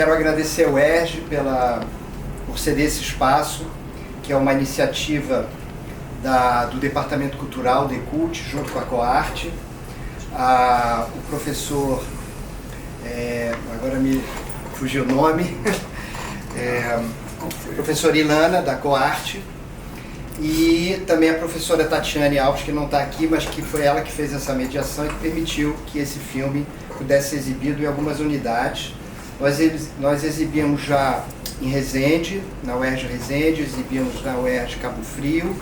quero agradecer ao ERJ por ceder esse espaço, que é uma iniciativa do Departamento Cultural, do ECULT, junto com a COARTE. O professor, agora me fugiu o nome, professora Ilana, da COARTE, e também a professora Tatiane Alves, que não está aqui, mas que foi ela que fez essa mediação e que permitiu que esse filme pudesse ser exibido em algumas unidades. Nós exibimos já em Resende, na UERJ Resende, exibimos na UERJ Cabo Frio.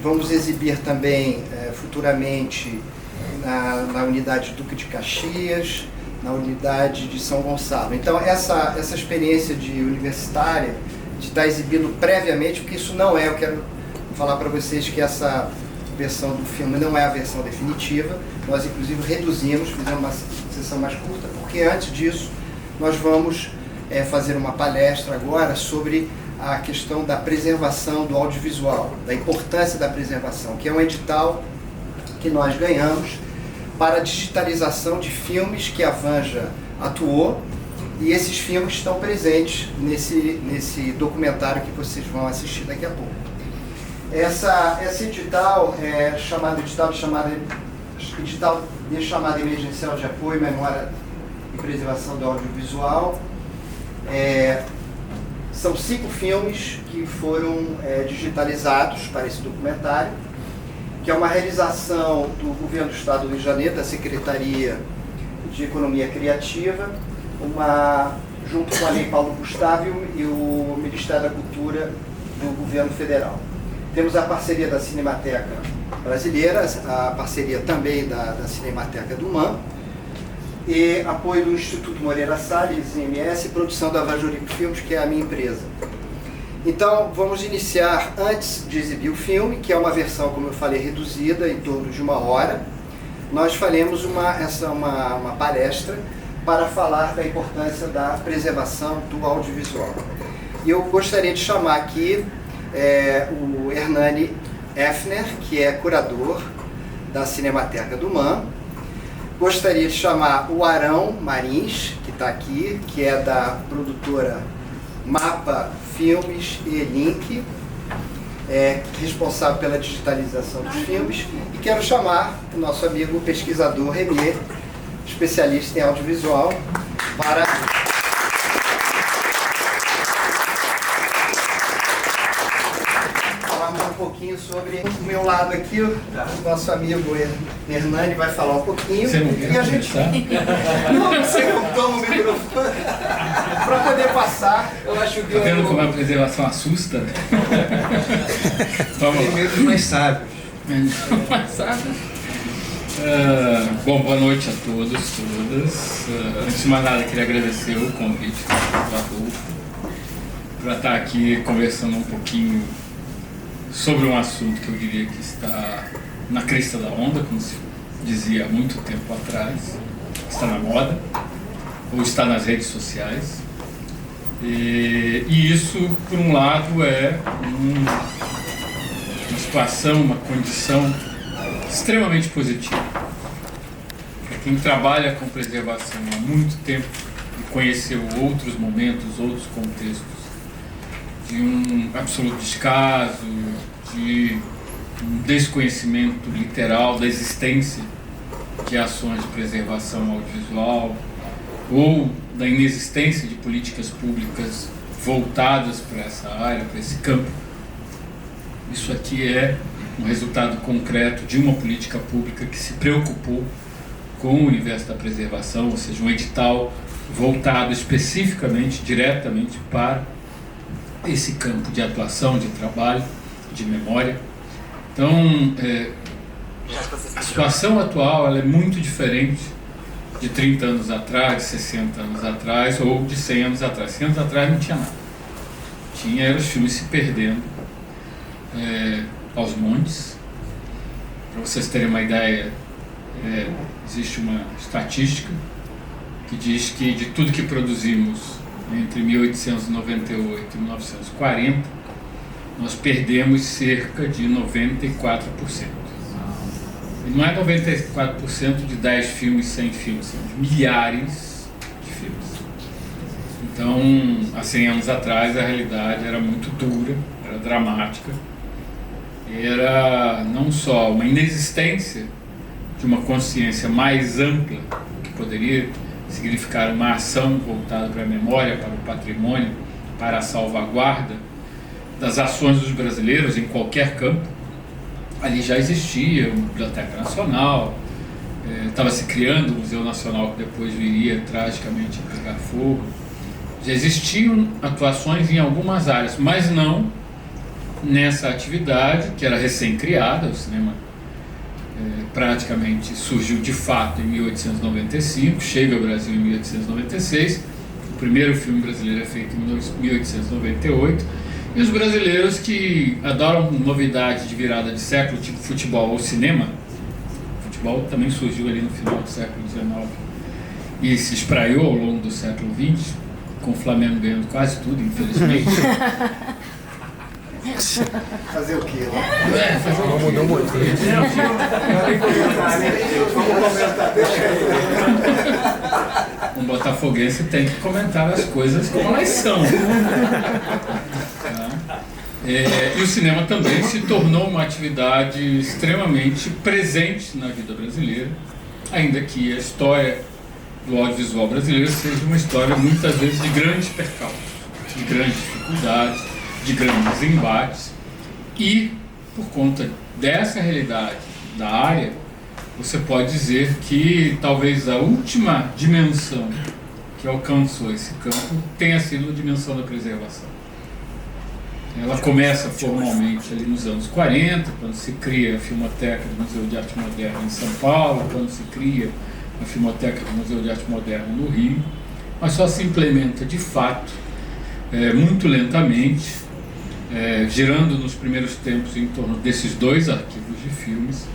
Vamos exibir também futuramente na unidade Duque de Caxias, na unidade de São Gonçalo. Então essa experiência de universitária, de estar exibindo previamente, porque isso não é, eu quero falar para vocês que essa versão do filme não é a versão definitiva. Nós inclusive reduzimos, fizemos uma sessão mais curta, porque antes disso nós vamos fazer uma palestra agora sobre a questão da preservação do audiovisual, da importância da preservação, que é um edital que nós ganhamos para a digitalização de filmes que a Vanja atuou, e esses filmes estão presentes nesse documentário que vocês vão assistir daqui a pouco. Esse edital é chamado edital de chamada emergencial de apoio, memória e preservação do audiovisual. São 5 filmes que foram digitalizados para esse documentário, que é uma realização do Governo do Estado do Rio de Janeiro, da Secretaria de Economia Criativa, junto com a Lei Paulo Gustavo e o Ministério da Cultura do Governo Federal. Temos a parceria da Cinemateca Brasileira, a parceria também da Cinemateca do MAN, e apoio do Instituto Moreira Salles, IMS, e produção da Vajorico Filmes, que é a minha empresa. Então, vamos iniciar antes de exibir o filme, que é uma versão, como eu falei, reduzida, em torno de 1 hora. Nós faremos uma palestra para falar da importância da preservação do audiovisual. E eu gostaria de chamar aqui o Hernani Effner, que é curador da Cinemateca do MAN. Gostaria de chamar o Arão Marins, que está aqui, que é da produtora Mapa Filmes e Link, responsável pela digitalização dos filmes. E quero chamar o nosso amigo pesquisador Remier, especialista em audiovisual, para falar um pouquinho sobre o meu lado aqui. O nosso amigo Hernani vai falar um pouquinho. Você não e a gente não sei como toma o microfone para poder passar. Eu acho que tá vendo como a preservação assusta? Vamos lá. Meio dos mais sábios. Mais sábios. Bom, boa noite a todos, todas. Antes de mais nada, queria agradecer o convite do Adolfo para estar aqui conversando um pouquinho sobre um assunto que eu diria que está na crista da onda, como se dizia há muito tempo atrás, está na moda, ou está nas redes sociais. E isso, por um lado, é uma situação, uma condição extremamente positiva. Para quem trabalha com preservação há muito tempo e conheceu outros momentos, outros contextos, de um absoluto descaso, de um desconhecimento literal da existência de ações de preservação audiovisual, ou da inexistência de políticas públicas voltadas para essa área, para esse campo. Isso aqui é um resultado concreto de uma política pública que se preocupou com o universo da preservação, ou seja, um edital voltado especificamente, diretamente para esse campo de atuação, de trabalho, de memória. Então, a situação atual ela é muito diferente de 30 anos atrás, de 60 anos atrás ou de 100 anos atrás. 100 anos atrás não tinha nada. Tinha os filmes se perdendo aos montes. Para vocês terem uma ideia, existe uma estatística que diz que de tudo que produzimos entre 1898 e 1940, nós perdemos cerca de 94%. E não é 94% de 10 filmes, 100 filmes, são de milhares de filmes. Então, há 100 anos atrás, a realidade era muito dura, era dramática. Era não só uma inexistência de uma consciência mais ampla, que poderia significar uma ação voltada para a memória, para o patrimônio, para a salvaguarda das ações dos brasileiros em qualquer campo. Ali já existia uma Biblioteca Nacional, estava se criando o Museu Nacional, que depois viria tragicamente a pegar fogo. Já existiam atuações em algumas áreas, mas não nessa atividade que era recém-criada. O cinema praticamente surgiu de fato em 1895, chega ao Brasil em 1896, o primeiro filme brasileiro é feito em 1898, e os brasileiros que adoram novidades de virada de século, tipo futebol ou cinema, futebol também surgiu ali no final do século XIX e se espraiou ao longo do século XX, com o Flamengo ganhando quase tudo, infelizmente. Fazer o quê, né? Não mudou muito. Vamos comentar, deixa aí. Um botafoguense tem que comentar as coisas como elas são. E o cinema também se tornou uma atividade extremamente presente na vida brasileira, ainda que a história do audiovisual brasileiro seja uma história muitas vezes de grandes percalços, de grandes dificuldades, de grandes embates, e por conta dessa realidade da área, você pode dizer que talvez a última dimensão que alcançou esse campo tenha sido a dimensão da preservação. Ela começa formalmente ali nos anos 40, quando se cria a Filmoteca do Museu de Arte Moderna em São Paulo, quando se cria a Filmoteca do Museu de Arte Moderna no Rio, mas só se implementa de fato muito lentamente, girando nos primeiros tempos em torno desses 2 arquivos de filmes,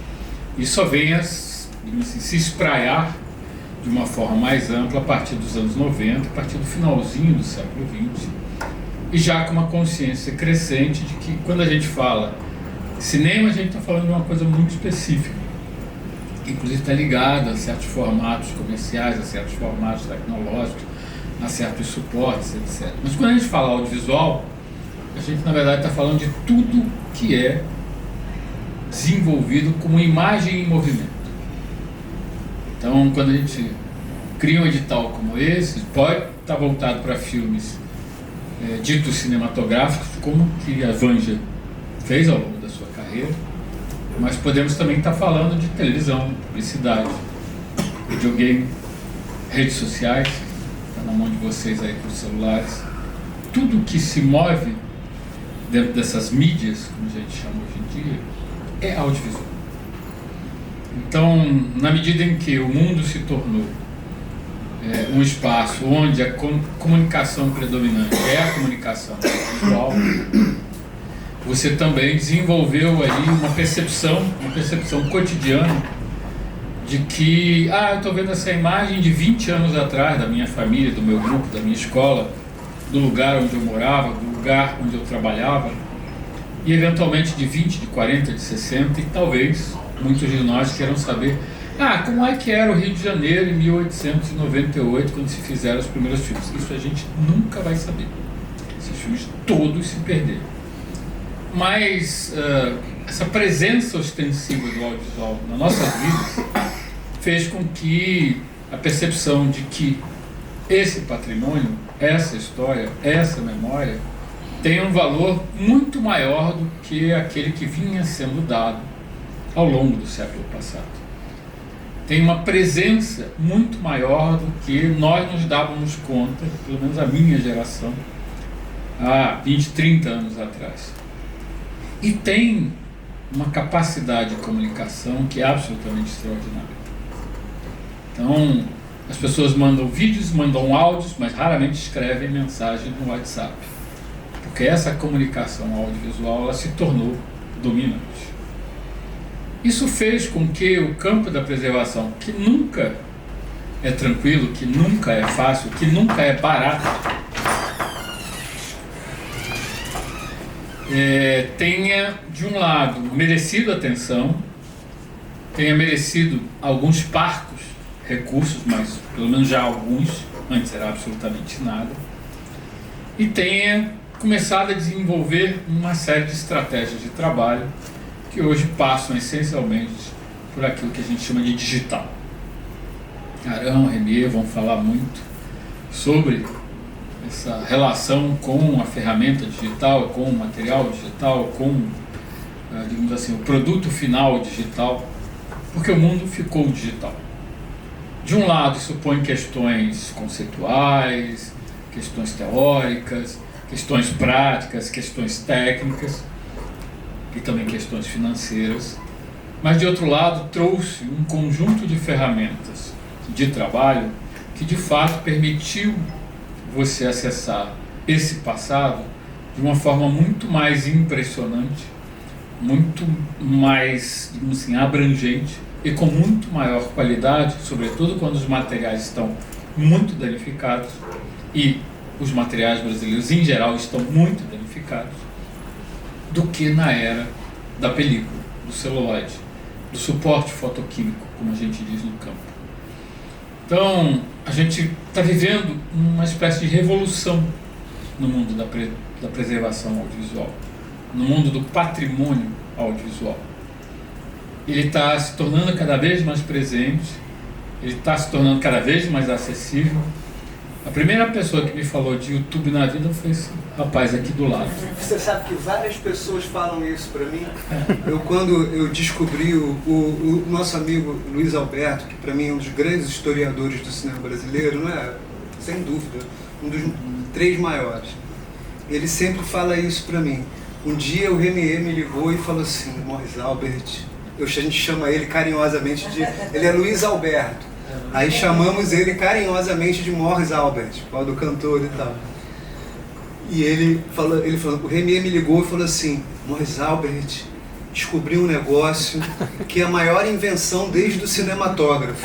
e só vem se espraiar de uma forma mais ampla a partir dos anos 90, a partir do finalzinho do século XX, e já com uma consciência crescente de que quando a gente fala cinema, a gente está falando de uma coisa muito específica, que inclusive está ligada a certos formatos comerciais, a certos formatos tecnológicos, a certos suportes, etc. Mas quando a gente fala audiovisual, a gente na verdade está falando de tudo que é desenvolvido como imagem em movimento. Então, quando a gente cria um edital como esse, pode estar voltado para filmes ditos cinematográficos, como que a Vanja fez ao longo da sua carreira, mas podemos também estar falando de televisão, publicidade, videogame, redes sociais, está na mão de vocês aí com os celulares. Tudo que se move dentro dessas mídias, como a gente chama hoje em dia, é audiovisual. Então, na medida em que o mundo se tornou um espaço onde a comunicação predominante é a comunicação visual, você também desenvolveu ali uma percepção cotidiana de que, eu estou vendo essa imagem de 20 anos atrás da minha família, do meu grupo, da minha escola, do lugar onde eu morava, do lugar onde eu trabalhava, e eventualmente de 20, de 40, de 60, e talvez muitos de nós queiram saber como é que era o Rio de Janeiro em 1898, quando se fizeram os primeiros filmes. Isso a gente nunca vai saber. Esses filmes todos se perderam. Mas essa presença ostensiva do audiovisual nas nossas vidas fez com que a percepção de que esse patrimônio, essa história, essa memória tem um valor muito maior do que aquele que vinha sendo dado ao longo do século passado. Tem uma presença muito maior do que nós nos dávamos conta, pelo menos a minha geração, há 20, 30 anos atrás. E tem uma capacidade de comunicação que é absolutamente extraordinária. Então, as pessoas mandam vídeos, mandam áudios, mas raramente escrevem mensagem no WhatsApp. Porque essa comunicação audiovisual ela se tornou dominante. Isso fez com que o campo da preservação, que nunca é tranquilo, que nunca é fácil, que nunca é barato, tenha, de um lado, merecido atenção, tenha merecido alguns parcos recursos, mas pelo menos já alguns, antes era absolutamente nada, e tenha começado a desenvolver uma série de estratégias de trabalho que hoje passam essencialmente por aquilo que a gente chama de digital. Arão, Renier vão falar muito sobre essa relação com a ferramenta digital, com o material digital, com, digamos assim, o produto final digital, porque o mundo ficou digital. De um lado, isso põe questões conceituais, questões teóricas, questões práticas, questões técnicas e também questões financeiras. Mas, de outro lado, trouxe um conjunto de ferramentas de trabalho que, de fato, permitiu você acessar esse passado de uma forma muito mais impressionante, muito mais, digamos assim, abrangente e com muito maior qualidade, sobretudo quando os materiais estão muito danificados, e os materiais brasileiros em geral estão muito danificados, do que na era da película, do celuloide, do suporte fotoquímico, como a gente diz no campo. Então, a gente está vivendo uma espécie de revolução no mundo da preservação audiovisual, no mundo do patrimônio audiovisual. Ele está se tornando cada vez mais presente, ele está se tornando cada vez mais acessível. A primeira pessoa que me falou de YouTube na vida foi esse rapaz aqui do lado. Você sabe que várias pessoas falam isso para mim. Quando eu descobri o nosso amigo Luiz Alberto, que para mim é um dos grandes historiadores do cinema brasileiro, não é? Sem dúvida, um dos 3 maiores. Ele sempre fala isso para mim. Um dia o Renier me ligou e falou assim: Morris Albert, a gente chama ele carinhosamente de... Ele é Luiz Alberto. Aí chamamos ele carinhosamente de Morris Albert, qual do cantor e tal. E ele falou, o Renier me ligou e falou assim: Morris Albert, descobri um negócio que é a maior invenção desde o cinematógrafo.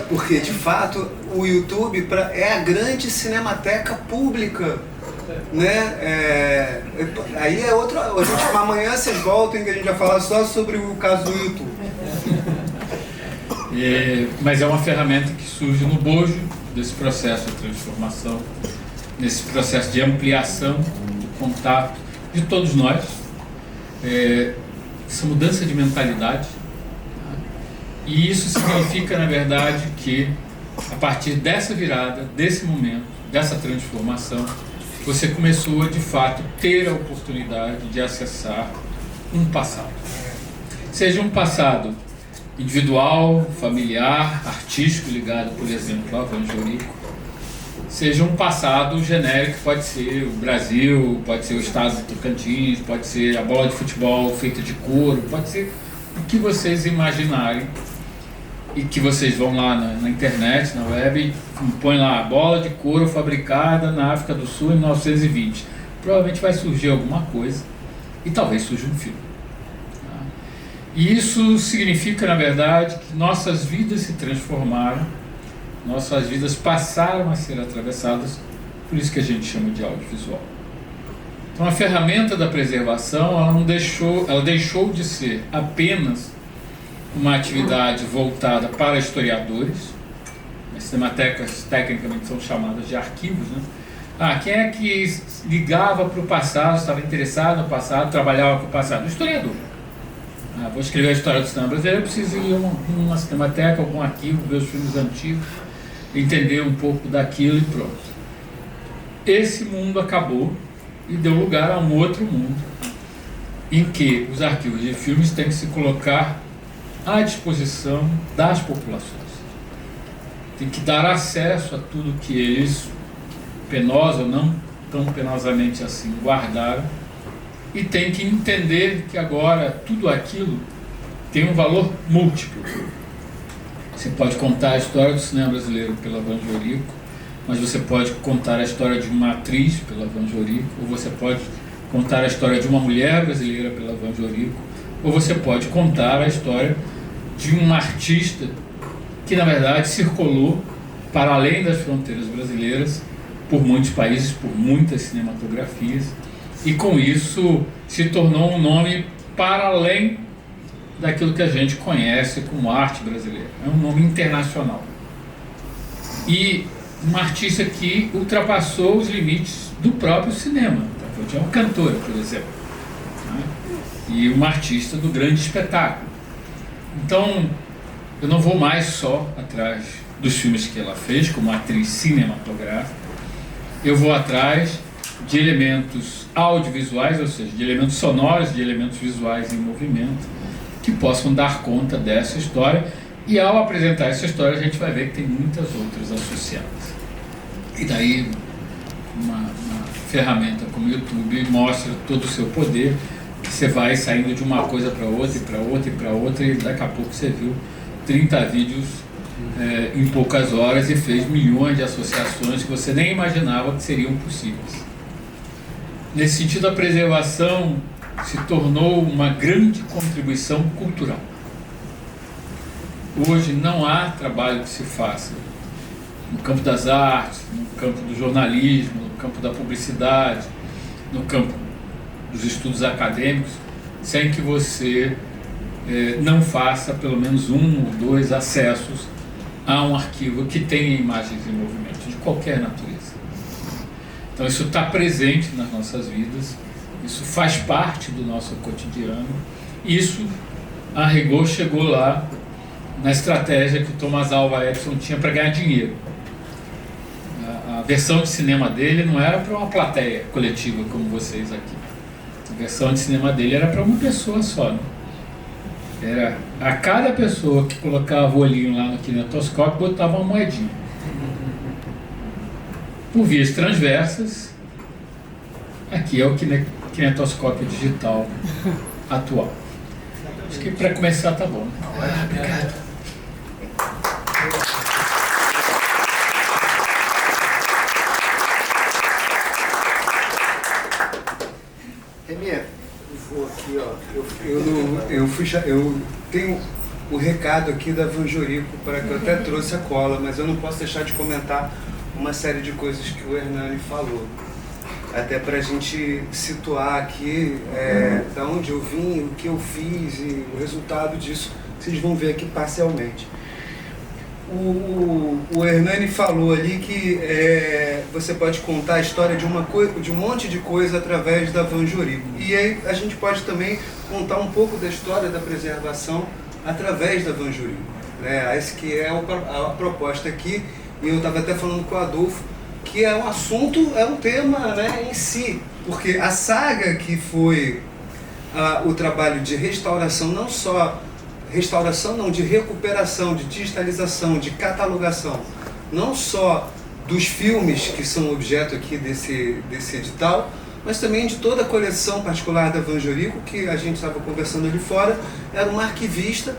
Porque, de fato, o YouTube é a grande cinemateca pública, né? Aí é outra... Amanhã vocês voltem que a gente vai falar só sobre o caso do YouTube. Mas é uma ferramenta que surge no bojo desse processo de transformação, nesse processo de ampliação do contato de todos nós, essa mudança de mentalidade. E isso significa, na verdade, que a partir dessa virada, desse momento, dessa transformação, você começou a, de fato, ter a oportunidade de acessar um passado. Seja um passado individual, familiar, artístico, ligado, por exemplo, ao Vangeurico, seja um passado genérico, pode ser o Brasil, pode ser o estado do Tocantins, pode ser a bola de futebol feita de couro, pode ser o que vocês imaginarem, e que vocês vão lá na internet, na web, e põem lá bola de couro fabricada na África do Sul em 1920. Provavelmente vai surgir alguma coisa e talvez surja um filme. E isso significa, na verdade, que nossas vidas se transformaram, nossas vidas passaram a ser atravessadas por isso que a gente chama de audiovisual. Então, a ferramenta da preservação, ela deixou de ser apenas uma atividade voltada para historiadores. As cinematecas, tecnicamente, são chamadas de arquivos, né? Quem é que ligava para o passado, estava interessado no passado, trabalhava com o passado? O historiador. Vou escrever a história do cinema brasileiro, eu preciso ir a uma cinemateca, algum arquivo, ver os filmes antigos, entender um pouco daquilo e pronto. Esse mundo acabou e deu lugar a um outro mundo, em que os arquivos de filmes têm que se colocar à disposição das populações. Tem que dar acesso a tudo que eles, penosa ou não tão penosamente assim, guardaram, e tem que entender que agora tudo aquilo tem um valor múltiplo. Você pode contar a história do cinema brasileiro pela Vangeurico, mas você pode contar a história de uma atriz pela Vangeurico, ou você pode contar a história de uma mulher brasileira pela Vangeurico, ou você pode contar a história de um artista que, na verdade, circulou para além das fronteiras brasileiras, por muitos países, por muitas cinematografias, e com isso se tornou um nome para além daquilo que a gente conhece como arte brasileira. É um nome internacional. E uma artista que ultrapassou os limites do próprio cinema. É uma cantora, por exemplo, né? E uma artista do grande espetáculo. Então, eu não vou mais só atrás dos filmes que ela fez como atriz cinematográfica, eu vou atrás de elementos audiovisuais, ou seja, de elementos sonoros, de elementos visuais em movimento, que possam dar conta dessa história, e ao apresentar essa história a gente vai ver que tem muitas outras associadas. E daí uma ferramenta como o YouTube mostra todo o seu poder, que você vai saindo de uma coisa para outra, e para outra, e para outra, e daqui a pouco você viu 30 vídeos em poucas horas e fez milhões de associações que você nem imaginava que seriam possíveis. Nesse sentido, a preservação se tornou uma grande contribuição cultural. Hoje não há trabalho que se faça no campo das artes, no campo do jornalismo, no campo da publicidade, no campo dos estudos acadêmicos, sem que você não faça pelo menos 1 ou 2 acessos a um arquivo que tenha imagens em movimento, de qualquer natureza. Então isso está presente nas nossas vidas, isso faz parte do nosso cotidiano, isso, a rigor, chegou lá na estratégia que o Thomas Alva Edison tinha para ganhar dinheiro. A versão de cinema dele não era para uma plateia coletiva como vocês aqui. A versão de cinema dele era para uma pessoa só, né? Era a cada pessoa que colocava o olhinho lá no kinetoscópio, botava uma moedinha. Por vias transversas, aqui é o kinetoscópio digital atual. Acho que para começar tá bom. Obrigado. Remy, Vou aqui, ó. Eu tenho o recado aqui da Vanjorico, para que eu até trouxe a cola, mas eu não posso deixar de comentar uma série de coisas que o Hernani falou. Até para a gente situar aqui da onde eu vim, o que eu fiz e o resultado disso, vocês vão ver aqui parcialmente. O Hernani falou ali que você pode contar a história de um monte de coisa através da Vanjorico. E aí a gente pode também contar um pouco da história da preservação através da Vanjorico. Essa que é a proposta aqui, e eu estava até falando com o Adolfo, que é um assunto, é um tema, em si, porque a saga que foi o trabalho de restauração, não só restauração, não, de recuperação, de digitalização, de catalogação, não só dos filmes que são objeto aqui desse edital, mas também de toda a coleção particular da Vanjorico, que a gente estava conversando ali fora. Era uma arquivista,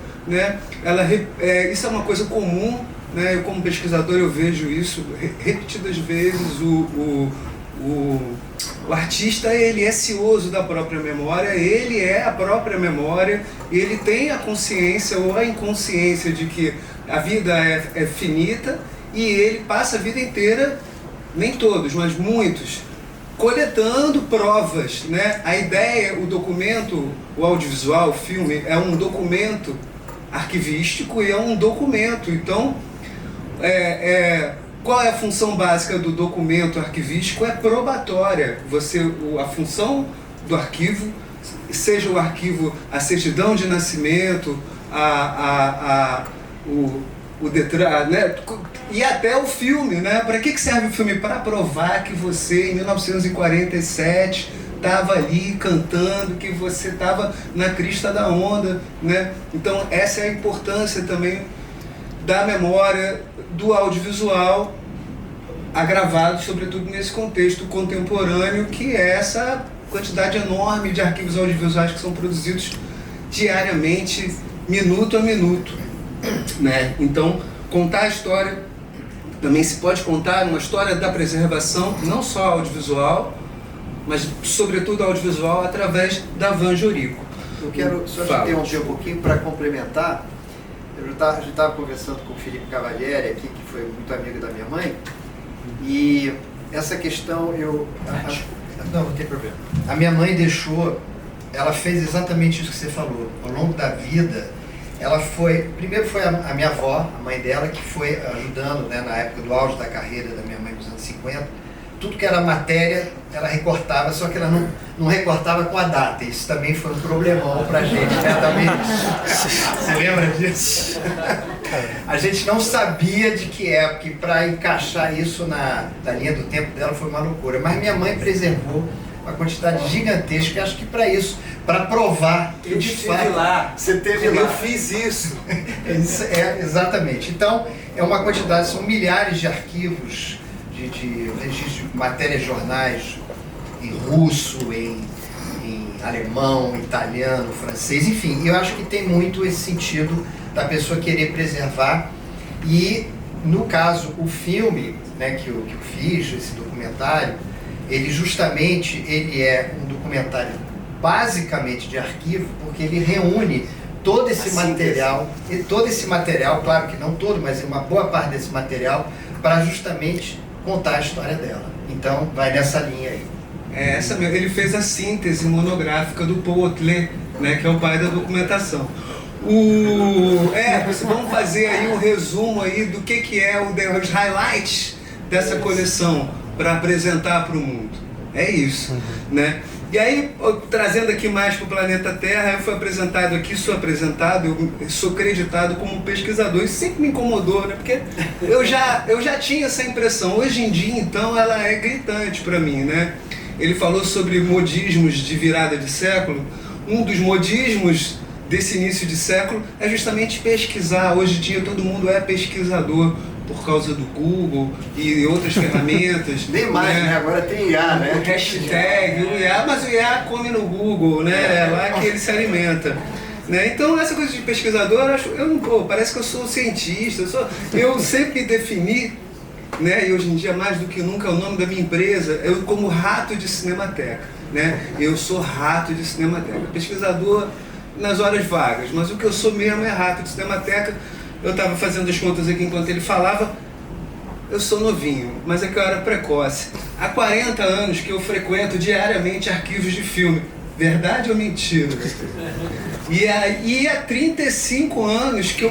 isso é uma coisa comum, eu como pesquisador eu vejo isso repetidas vezes. O artista, ele é cioso da própria memória, ele é a própria memória, ele tem a consciência ou a inconsciência de que a vida é finita, e ele passa a vida inteira, nem todos, mas muitos, coletando provas, A ideia, o documento, o audiovisual, o filme, é um documento arquivístico e é um documento. Então, qual é a função básica do documento arquivístico? É probatória. A função do arquivo, seja o arquivo, a certidão de nascimento, o Detran, e até o filme, Para que serve o filme? Para provar que você, em 1947, estava ali cantando, que você estava na crista da onda, Então, essa é a importância também da memória, do audiovisual agravado, sobretudo nesse contexto contemporâneo, que é essa quantidade enorme de arquivos audiovisuais que são produzidos diariamente, minuto a minuto, Então, contar a história, também se pode contar uma história da preservação, não só audiovisual, mas sobretudo audiovisual, através da Vanjorico. Eu quero só te interromper um pouquinho para complementar. A gente estava conversando com o Felipe Cavalieri aqui, que foi muito amigo da minha mãe, e essa questão não tem problema. A minha mãe ela fez exatamente isso que você falou. Ao longo da vida, Primeiro foi a minha avó, a mãe dela, que foi ajudando, né, na época do auge da carreira da minha mãe, nos anos 50. Tudo que era matéria, ela recortava, só que ela não recortava com a data. Isso também foi um problemão pra gente, né? Também, você lembra disso? A gente não sabia de que época, e para encaixar isso na linha do tempo dela foi uma loucura. Mas minha mãe preservou uma quantidade gigantesca, acho que para isso, para provar que de fato lá. você teve lá. Eu fiz isso. Exatamente. Então, é uma quantidade, são milhares de arquivos de registro de matérias, jornais em russo, em alemão, italiano, francês, enfim. Eu acho que tem muito esse sentido da pessoa querer preservar. E, no caso, o filme, né, que eu fiz, esse documentário, ele é um documentário basicamente de arquivo, porque ele reúne todo esse material, claro que não todo, mas uma boa parte desse material, para justamente contar a história dela. Então, vai nessa linha aí. Essa mesmo. Ele fez a síntese monográfica do Paul Otlet, né, que é o pai da documentação. Vamos fazer aí um resumo aí do que é os highlights dessa coleção para apresentar para o mundo. É isso, né? E aí, trazendo aqui mais para o planeta Terra, eu sou creditado como pesquisador. Isso sempre me incomodou, né? Porque eu já tinha essa impressão. Hoje em dia, então, ela é gritante para mim, né? Ele falou sobre modismos de virada de século. Um dos modismos desse início de século é justamente pesquisar. Hoje em dia, todo mundo é pesquisador por causa do Google e outras ferramentas. Tem mais, né? Agora tem IA, né? O hashtag, o IA, mas o IA come no Google, né? É lá que ele se alimenta. Né? Então, essa coisa de pesquisador, parece que eu sou cientista. Eu sempre me defini, né? E hoje em dia, mais do que nunca, o nome da minha empresa, eu como rato de cinemateca. Né? Eu sou rato de cinemateca. Pesquisador nas horas vagas, mas o que eu sou mesmo é rato de cinemateca. Eu estava fazendo as contas aqui enquanto ele falava. Eu sou novinho, mas é que eu era precoce. Há 40 anos que eu frequento diariamente arquivos de filme. Verdade ou mentira? E há 35 anos que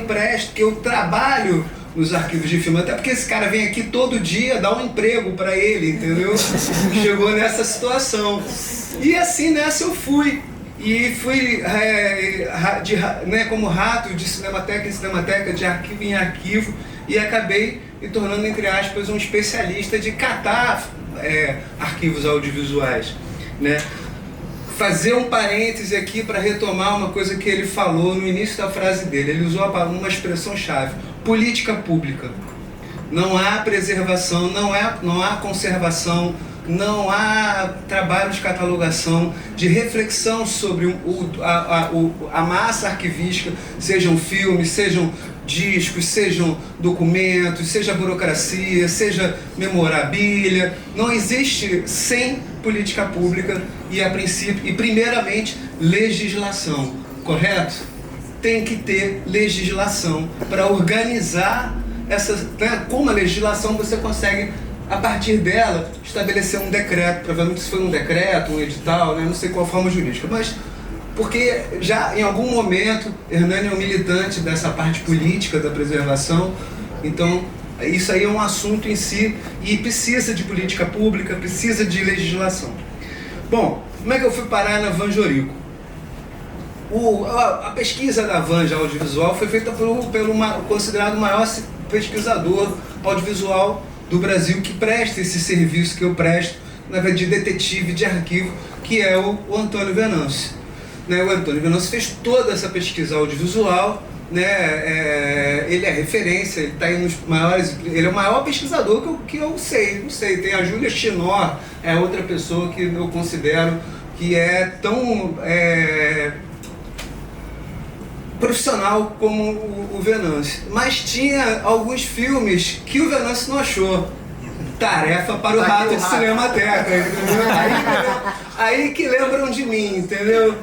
eu trabalho nos arquivos de filme. Até porque esse cara vem aqui todo dia dar um emprego para ele, entendeu? Chegou nessa situação. E assim nessa eu fui. E fui como rato de cinemateca em cinemateca, de arquivo em arquivo, e acabei me tornando, entre aspas, um especialista de catar arquivos audiovisuais. Né? Fazer um parêntese aqui para retomar uma coisa que ele falou no início da frase dele. Ele usou uma expressão-chave: política pública. Não há preservação, não há conservação, não há trabalho de catalogação, de reflexão sobre a massa arquivística, sejam filmes, sejam discos, sejam documentos, seja burocracia, seja memorabilia. Não existe sem política pública e primeiramente, legislação, correto? Tem que ter legislação para organizar como a legislação você consegue, a partir dela, estabelecer um decreto. Provavelmente se foi um decreto, um edital, né? Não sei qual forma jurídica, mas porque já em algum momento Hernani é um militante dessa parte política da preservação, então isso aí é um assunto em si e precisa de política pública, precisa de legislação. Bom, como é que eu fui parar na Vanjorico? A pesquisa da Vanja Audiovisual foi feita pelo considerado o maior pesquisador audiovisual do Brasil, que presta esse serviço que eu presto, na verdade, de detetive de arquivo, que é o Antônio Venâncio. Né? O Antônio Venâncio fez toda essa pesquisa audiovisual, né? Ele é referência, ele está aí nos maiores, ele é o maior pesquisador que eu sei, não sei, tem a Júlia Chinor, é outra pessoa que eu considero que é tão profissional como o Venâncio, mas tinha alguns filmes que o Venâncio não achou. Tarefa para o rato de cinemateca, entendeu? Aí que lembram de mim, entendeu?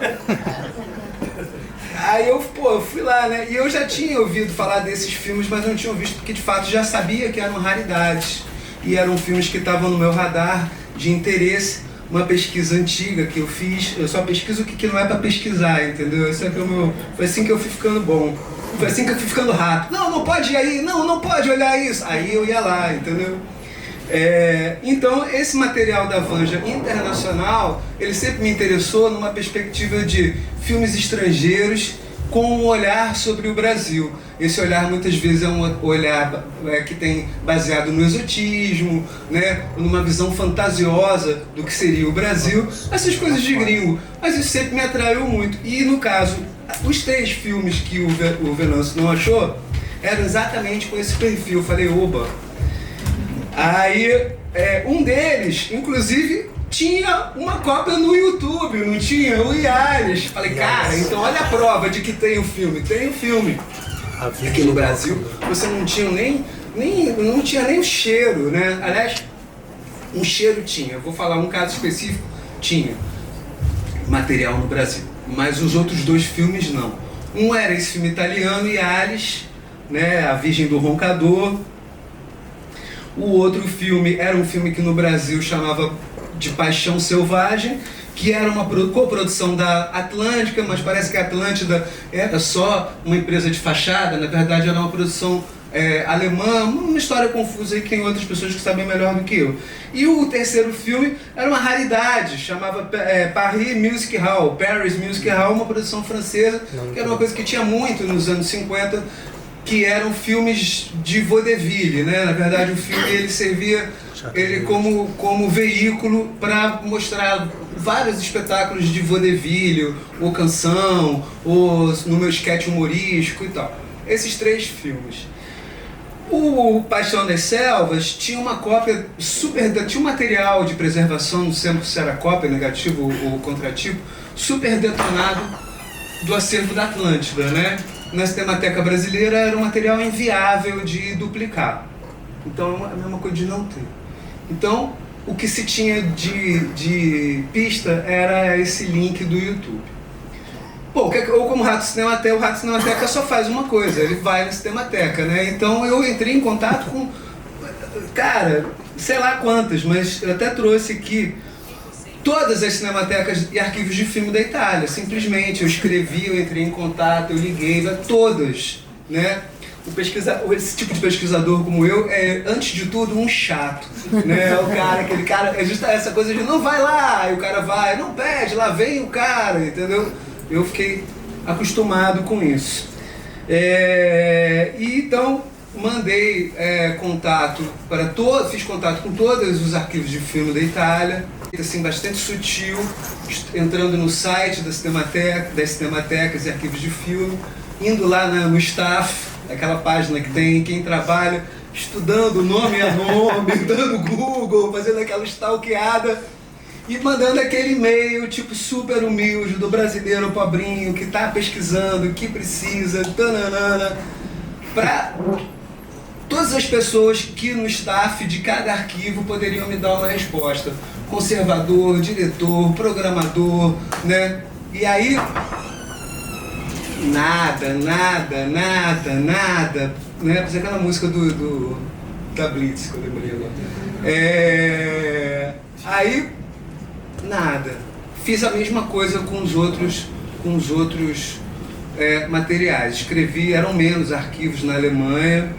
Aí eu fui lá, né? E eu já tinha ouvido falar desses filmes, mas não tinha visto, porque de fato já sabia que eram raridades. E eram filmes que estavam no meu radar de interesse. Uma pesquisa antiga que eu só pesquiso o que não é para pesquisar, entendeu? Esse é foi assim que eu fui ficando bom. Foi assim que eu fui ficando rápido. Não pode ir aí, não pode olhar isso. Aí eu ia lá, entendeu? Então, esse material da Vanja internacional, ele sempre me interessou numa perspectiva de filmes estrangeiros com um olhar sobre o Brasil. Esse olhar muitas vezes é um olhar que tem baseado no exotismo, né, numa visão fantasiosa do que seria o Brasil, essas coisas de gringo. Mas isso sempre me atraiu muito. E no caso, os 3 filmes que o Venâncio não achou eram exatamente com esse perfil. Eu falei, oba! Aí, um deles, inclusive, tinha uma cópia no YouTube, não tinha? O Iales. Falei, cara, então olha a prova de que tem o filme. Tem o filme. Aqui no Brasil, você não tinha não tinha nem o cheiro, né? Aliás, um cheiro tinha. Vou falar um caso específico. Tinha material no Brasil. Mas os outros 2 filmes, não. Um era esse filme italiano, Iales, né? A Virgem do Roncador. O outro filme era um filme que no Brasil chamava de Paixão Selvagem, que era uma coprodução da Atlântica, mas parece que a Atlântida era só uma empresa de fachada, na verdade era uma produção alemã, uma história confusa aí que tem outras pessoas que sabem melhor do que eu. E o terceiro filme era uma raridade, chamava Paris Music Hall, uma produção francesa, que era uma coisa que tinha muito nos anos 50, que eram filmes de vaudeville, né? Na verdade, o filme ele servia como veículo para mostrar vários espetáculos de vaudeville, ou canção, ou no meu sketch humorístico e tal. Esses 3 filmes. O Paixão das Selvas tinha uma cópia tinha um material de preservação, não sei se era cópia, negativo ou contratipo, super detonado do acervo da Atlântida, né? Na Cinemateca Brasileira era um material inviável de duplicar. Então é a mesma coisa de não ter. Então, o que se tinha de pista era esse link do YouTube. Pô, ou como o Rato Cinemateca só faz uma coisa, ele vai na Cinemateca, né? Então eu entrei em contato com, cara, sei lá quantas, mas eu até trouxe aqui todas as cinematecas e arquivos de filme da Itália. Simplesmente eu escrevi, eu entrei em contato, eu liguei, todas, né? Esse tipo de pesquisador como eu é, antes de tudo, um chato, né? Aquele cara, é justa essa coisa de não vai lá, e o cara vai, não pede, lá vem o cara, entendeu? Eu fiquei acostumado com isso. E então mandei contato para fiz contato com todos os arquivos de filme da Itália, assim, bastante sutil, entrando no site das cinematecas e arquivos de filme, indo lá no staff, aquela página que tem quem trabalha, estudando nome a nome, dando Google, fazendo aquela stalkeada e mandando aquele e-mail tipo super humilde do brasileiro pobrinho que está pesquisando, que precisa, tananana, para todas as pessoas que no staff de cada arquivo poderiam me dar uma resposta. Conservador, diretor, programador, né? E aí, nada, né? Parece aquela música da Blitz que eu lembrei agora. Aí, nada. Fiz a mesma coisa com os outros materiais. Escrevi, eram menos arquivos na Alemanha.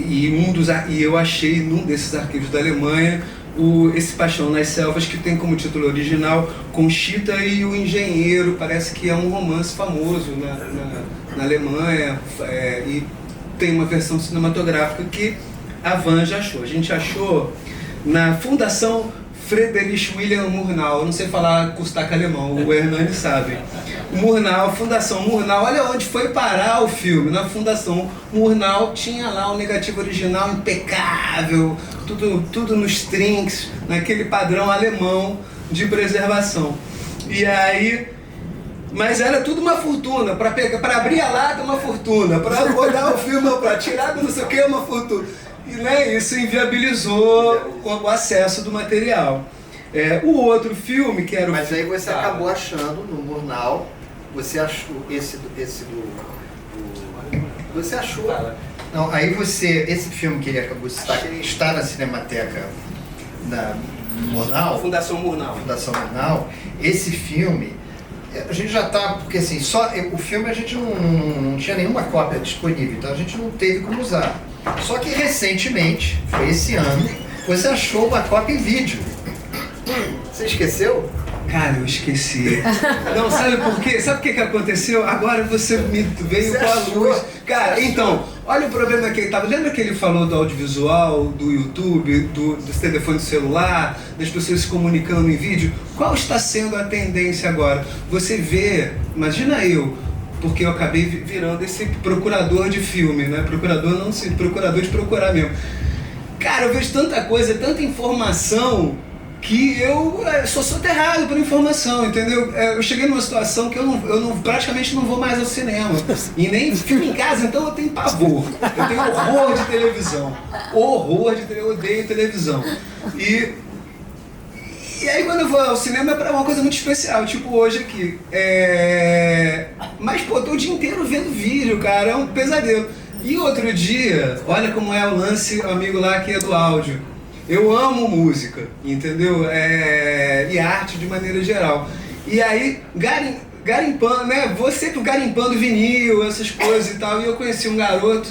E eu achei num desses arquivos da Alemanha esse Paixão nas Selvas, que tem como título original Conchita e o Engenheiro. Parece que é um romance famoso na Alemanha, e tem uma versão cinematográfica que a Vanja achou. A gente achou na Fundação Friedrich Wilhelm Murnau. Eu não sei falar sotaque alemão, o Hernani sabe. Murnau, Fundação Murnau, olha onde foi parar o filme. Na Fundação Murnau tinha lá o negativo original impecável, tudo nos trinks, naquele padrão alemão de preservação. E aí, mas era tudo uma fortuna, para abrir a lata uma fortuna, para olhar o filme, para tirar do não sei o que uma fortuna. E né, isso inviabilizou o acesso do material. O outro filme que era o... Mas aí você acabou achando no Murnau, você achou você achou... Não, aí esse filme que ele acabou de citar, que está na Cinemateca da Murnau, Fundação Murnau. esse filme A gente já tá, porque assim, só o filme a gente não tinha nenhuma cópia disponível, então a gente não teve como usar. Só que recentemente, foi esse ano, você achou uma cópia em vídeo. Você esqueceu? Cara, eu esqueci. Não, sabe por quê? Sabe o que aconteceu? Agora você me veio Você com a achou? luz. Cara, então, olha o problema que ele tava. Lembra que ele falou do audiovisual, do YouTube, do telefone celular, das pessoas se comunicando em vídeo? Qual está sendo a tendência agora? Você vê, imagina eu, porque eu acabei virando esse procurador de filme, né? Procurador de procurar mesmo. Cara, eu vejo tanta coisa, tanta informação, que eu sou soterrado por informação, entendeu? Eu cheguei numa situação que praticamente não vou mais ao cinema. E nem fico em casa, então eu tenho pavor. Eu tenho horror de televisão. Eu odeio televisão. E aí quando eu vou ao cinema é pra uma coisa muito especial, tipo hoje aqui. Mas pô, tô o dia inteiro vendo vídeo, cara, é um pesadelo. E outro dia, olha como é o lance, o amigo lá que é do áudio. Eu amo música, entendeu? E arte de maneira geral. E aí, garimpando, né? Você garimpando vinil, essas coisas e tal. E eu conheci um garoto,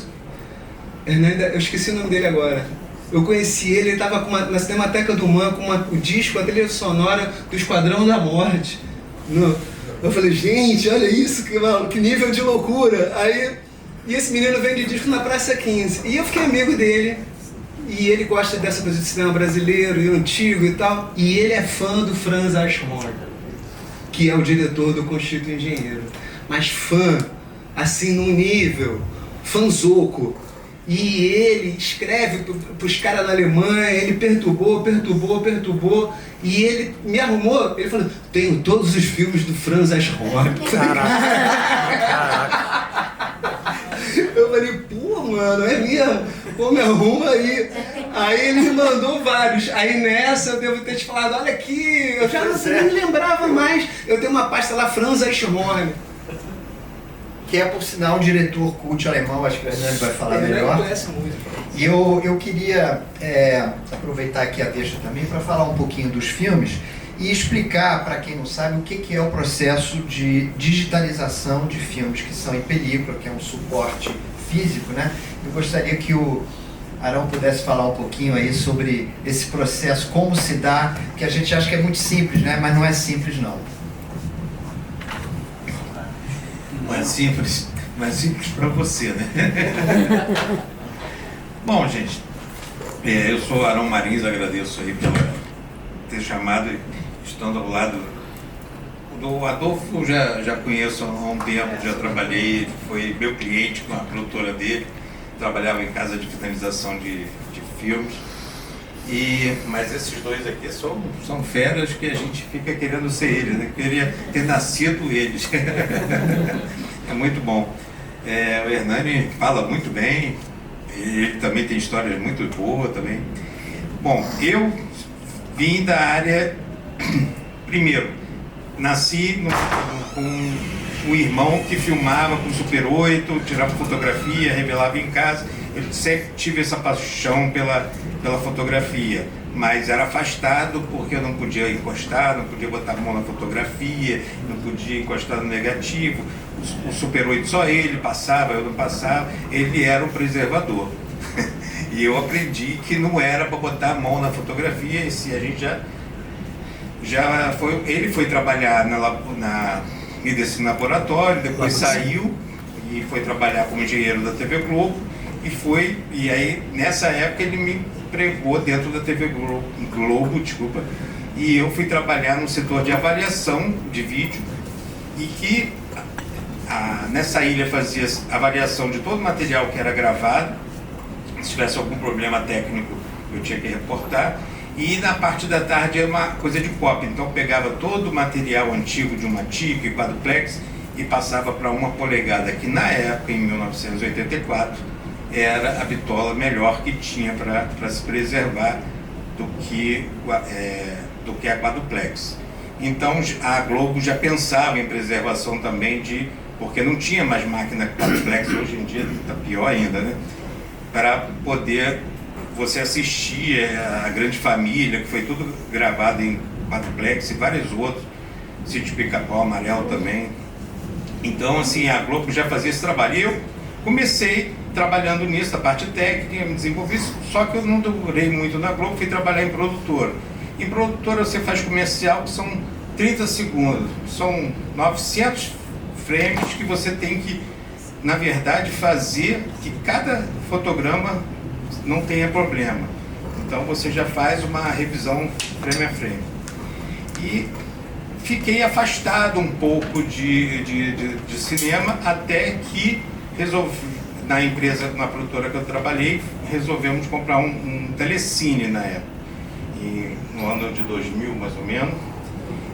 eu esqueci o nome dele agora. Eu conheci ele estava na Cinemateca do Man com o disco, a trilha sonora do Esquadrão da Morte. Eu falei, gente, olha isso, que nível de loucura. E esse menino vende disco na Praça 15. E eu fiquei amigo dele. E ele gosta dessa coisa de cinema brasileiro e antigo e tal. E ele é fã do Franz Ashmore, que é o diretor do Constituto Engenheiro. Mas fã, assim, num nível, fanzoco. E ele escreve pros caras na Alemanha, ele perturbou. E ele me arrumou, ele falou, tenho todos os filmes do Franz Ashmore. Caraca. Eu falei, pô, mano, é mesmo? Pô, me arruma aí. Aí ele me mandou vários. Aí nessa eu devo ter te falado, olha aqui, eu já não me lembrava mais. Eu tenho uma pasta lá, Franz Ashmore. Que é, por sinal, um diretor cult alemão, acho que o Hernani vai falar melhor. Conhece muito. E eu queria aproveitar aqui a deixa também para falar um pouquinho dos filmes e explicar, para quem não sabe, o que é o processo de digitalização de filmes que são em película, que é um suporte físico, né? Eu gostaria que o Arão pudesse falar um pouquinho aí sobre esse processo, como se dá, que a gente acha que é muito simples, né? Mas não é simples, não. Não é simples, mas simples para você, né? Bom, gente, eu sou Arão Marins, agradeço aí por ter chamado, estando ao lado do Adolfo. Já conheço há um tempo, já trabalhei, foi meu cliente com a produtora dele, trabalhava em casa de finalização de filmes. Mas esses dois aqui são feras que a gente fica querendo ser eles, né? Queria ter nascido eles. É muito bom. O Hernani fala muito bem, ele também tem histórias muito boas também. Bom, eu vim da área, primeiro, nasci com um irmão que filmava com Super 8, tirava fotografia, revelava em casa. Eu sempre tive essa paixão pela fotografia, mas era afastado porque eu não podia encostar, não podia botar a mão na fotografia, não podia encostar no negativo. O Super 8 só ele passava, eu não passava, ele era um preservador. E eu aprendi que não era para botar a mão na fotografia, e se a gente já foi. Ele foi trabalhar nesse laboratório, depois saiu e foi trabalhar como engenheiro da TV Globo. E aí nessa época ele me empregou dentro da TV Globo, e eu fui trabalhar no setor de avaliação de vídeo, e que nessa ilha fazia avaliação de todo o material que era gravado. Se tivesse algum problema técnico eu tinha que reportar, e na parte da tarde era uma coisa de cópia, então eu pegava todo o material antigo de uma TIC e quadruplex e passava para 1 polegada, que na época, em 1984, era a bitola melhor que tinha para se preservar do que a quadruplex. Então a Globo já pensava em preservação também, porque não tinha mais máquina quadruplex, hoje em dia está pior ainda, né? Para poder você assistir a Grande Família, que foi tudo gravado em quadruplex, e vários outros Sítio Pica-Pau Amarelo também. Então, assim, a Globo já fazia esse trabalho. E eu comecei trabalhando nisso, a parte técnica, me desenvolvi, só que eu não durei muito na Globo, fui trabalhar em produtora. Em produtora você faz comercial, que são 30 segundos, são 900 frames que você tem que, na verdade, fazer que cada fotograma não tenha problema. Então você já faz uma revisão frame a frame. E fiquei afastado um pouco de cinema até que resolvi, na empresa, na produtora que eu trabalhei, resolvemos comprar um telecine na época, no ano de 2000 mais ou menos.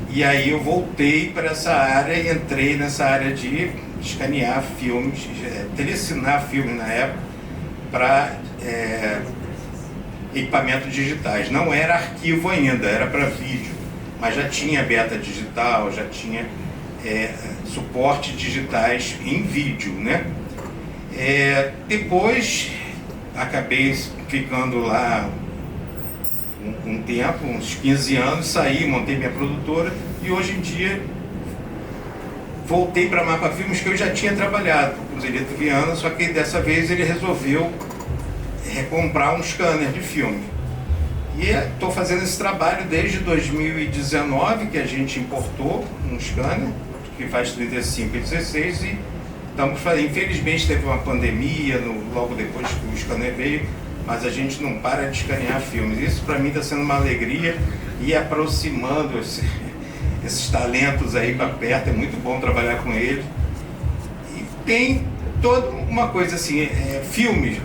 E aí eu voltei para essa área e entrei nessa área de escanear filmes, telecinar filmes na época, para equipamentos digitais. Não era arquivo ainda, era para vídeo, mas já tinha beta digital, já tinha suporte digitais em vídeo, né? Depois acabei ficando lá um tempo, uns 15 anos, saí, montei minha produtora e hoje em dia voltei para Mapa Filmes, que eu já tinha trabalhado com o Zelito Viana, só que dessa vez ele resolveu recomprar um scanner de filme. E estou fazendo esse trabalho desde 2019, que a gente importou um scanner, que faz 35 e 16, e estamos fazendo. Infelizmente teve uma pandemia logo depois que o scanner veio, mas a gente não para de escanear filmes. Isso para mim está sendo uma alegria e aproximando esses talentos aí para perto, é muito bom trabalhar com eles. E tem toda uma coisa assim, filmes,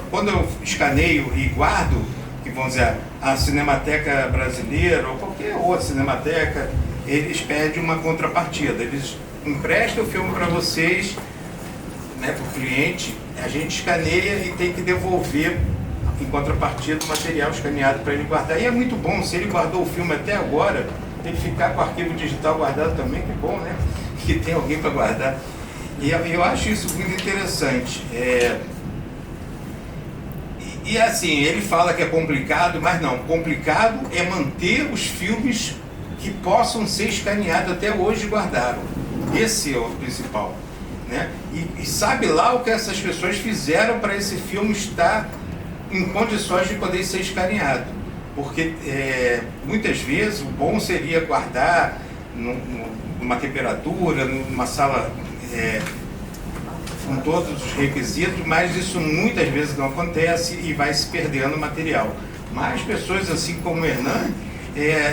quando eu escaneio e guardo, que vamos dizer, a Cinemateca Brasileira ou qualquer outra cinemateca, eles pedem uma contrapartida, eles emprestam o filme para vocês, né, para o cliente, a gente escaneia e tem que devolver em contrapartida o material escaneado para ele guardar. E é muito bom, se ele guardou o filme até agora, ele ficar com o arquivo digital guardado também, que bom, né? Que tem alguém para guardar. E eu acho isso muito interessante. E assim, ele fala que é complicado, mas não, complicado é manter os filmes que possam ser escaneados até hoje e guardaram. Esse é o principal, né? E sabe lá o que essas pessoas fizeram para esse filme estar em condições de poder ser escaneado. Porque muitas vezes o bom seria guardar numa temperatura, numa sala com todos os requisitos, mas isso muitas vezes não acontece e vai se perdendo o material. Mas pessoas assim como o Hernani,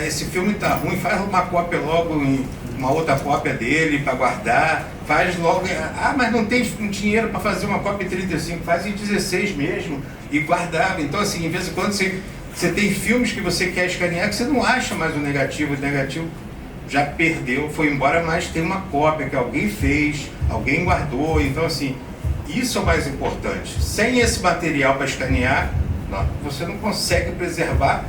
esse filme está ruim, faz uma cópia logo, uma outra cópia dele para guardar, faz logo, mas não tem dinheiro para fazer uma cópia em 35, faz em 16 mesmo e guardava. Então assim, em vez em quando você tem filmes que você quer escanear que você não acha mais o negativo já perdeu, foi embora, mas tem uma cópia que alguém fez, alguém guardou. Então assim, isso é o mais importante. Sem esse material para escanear, você não consegue preservar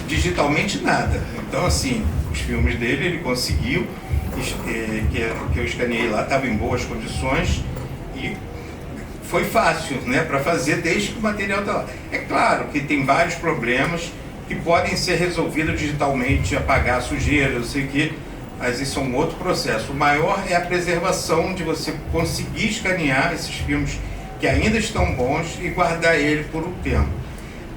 digitalmente nada. Então assim, os filmes dele ele conseguiu, que eu escaneei lá, estava em boas condições e foi fácil, né, para fazer desde que o material está lá. É claro que tem vários problemas que podem ser resolvidos digitalmente, apagar a sujeira, não sei o quê, mas isso é um outro processo. O maior é a preservação de você conseguir escanear esses filmes que ainda estão bons e guardar ele por um tempo.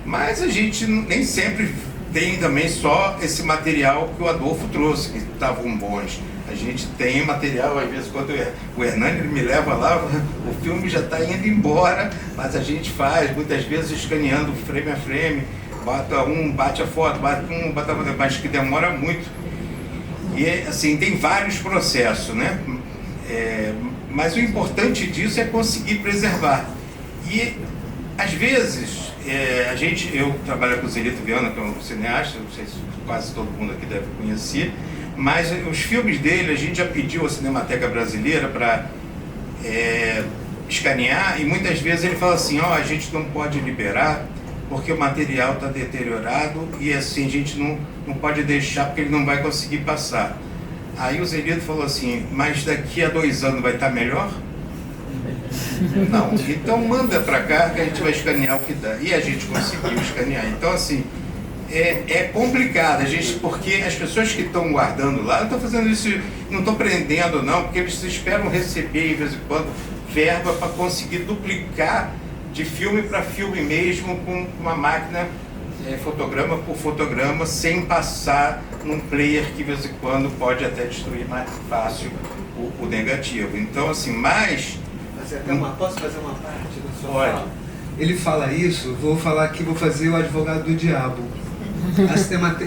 Mas a gente nem sempre tem também só esse material que o Adolfo trouxe, que estavam bons. A gente tem material, às vezes quando o Hernani me leva lá, o filme já está indo embora, mas a gente faz, muitas vezes escaneando frame a frame, bate a foto, mas que demora muito. E assim, tem vários processos, né? Mas o importante disso é conseguir preservar. E às vezes, eu trabalho com o Zelito Viana, que é um cineasta, não sei se quase todo mundo aqui deve conhecer, mas os filmes dele a gente já pediu à Cinemateca Brasileira para escanear, e muitas vezes ele fala assim, a gente não pode liberar porque o material está deteriorado e assim a gente não pode deixar porque ele não vai conseguir passar. Aí o Zelito falou assim, mas daqui a 2 anos vai estar melhor? Não, então manda para cá que a gente vai escanear o que dá. E a gente conseguiu escanear. Então assim, é complicado, gente, porque as pessoas que estão guardando lá, não estão fazendo isso, não estão prendendo não, porque eles esperam receber de vez em quando verba para conseguir duplicar de filme para filme mesmo, com uma máquina fotograma por fotograma, sem passar num player que de vez em quando pode até destruir mais fácil o negativo. Então assim, posso fazer uma parte da sua Pode. fala? Ele fala isso, vou falar aqui, vou fazer o advogado do diabo.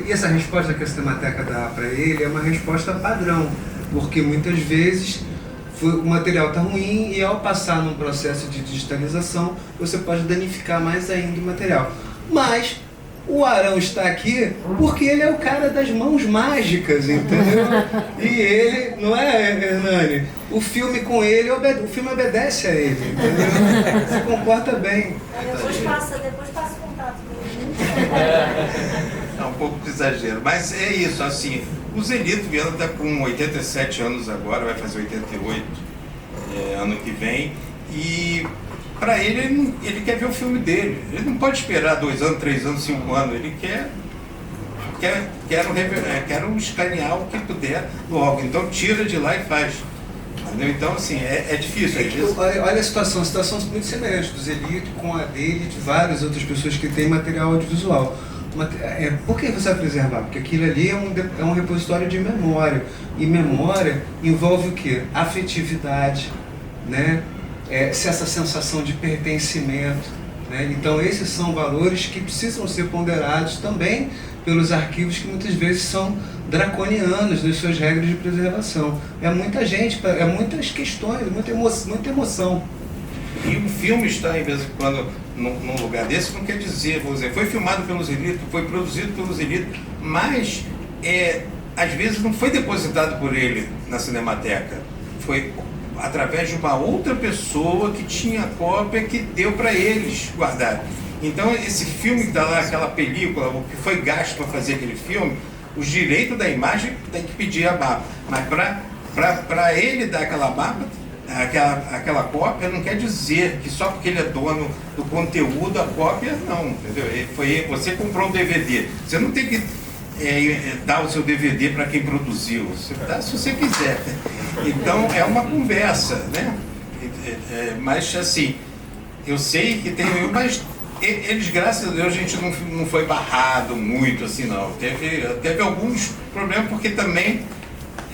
E essa resposta que a Cinemateca dá para ele é uma resposta padrão, porque muitas vezes o material está ruim e ao passar num processo de digitalização você pode danificar mais ainda o material. Mas o Arão está aqui porque ele é o cara das mãos mágicas, entendeu? E ele, não é, Hernani? O filme com ele, o filme obedece a ele, entendeu? Se comporta bem. Depois passa o contato dele. é um pouco de exagero, mas é isso, assim, o Zelito Viana está com 87 anos agora, vai fazer 88 ano que vem, e para ele quer ver o filme dele. Ele não pode esperar 2 anos, 3 anos, 5 anos. Ele quer escanear o que puder logo. Então tira de lá e faz. Entendeu? Então assim, é difícil. Olha a situação muito semelhante do Zelito com a dele e de várias outras pessoas que têm material audiovisual. Por que você vai preservar? Porque aquilo ali é um repositório de memória. E memória envolve o quê? Afetividade, né? Essa sensação de pertencimento, né? Então esses são valores que precisam ser ponderados também pelos arquivos que muitas vezes são draconianos nas suas regras de preservação. É muita gente, é muitas questões, muita emoção. E o filme está, em vez em quando, num lugar desse, não quer dizer, vou dizer, foi filmado pelo Zelito, foi produzido pelo Zelito, mas às vezes não foi depositado por ele na Cinemateca. Foi através de uma outra pessoa que tinha cópia que deu para eles guardar. Então esse filme que está lá, aquela película, o que foi gasto para fazer aquele filme, os direitos da imagem tem que pedir a MAPA. Mas para ele dar aquela MAPA, aquela cópia, não quer dizer que só porque ele é dono do conteúdo, a cópia não, entendeu? Você comprou um DVD, você não tem que dar o seu DVD para quem produziu, você dá se você quiser. Então é uma conversa, né? Mas assim, eu sei que tem, mas eles, graças a Deus, a gente não foi barrado muito assim, não. Teve alguns problemas porque também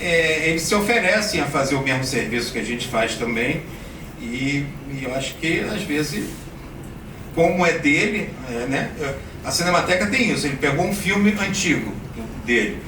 eles se oferecem a fazer o mesmo serviço que a gente faz também, e eu acho que às vezes, como é dele, né? A Cinemateca tem isso, ele pegou um filme antigo dele,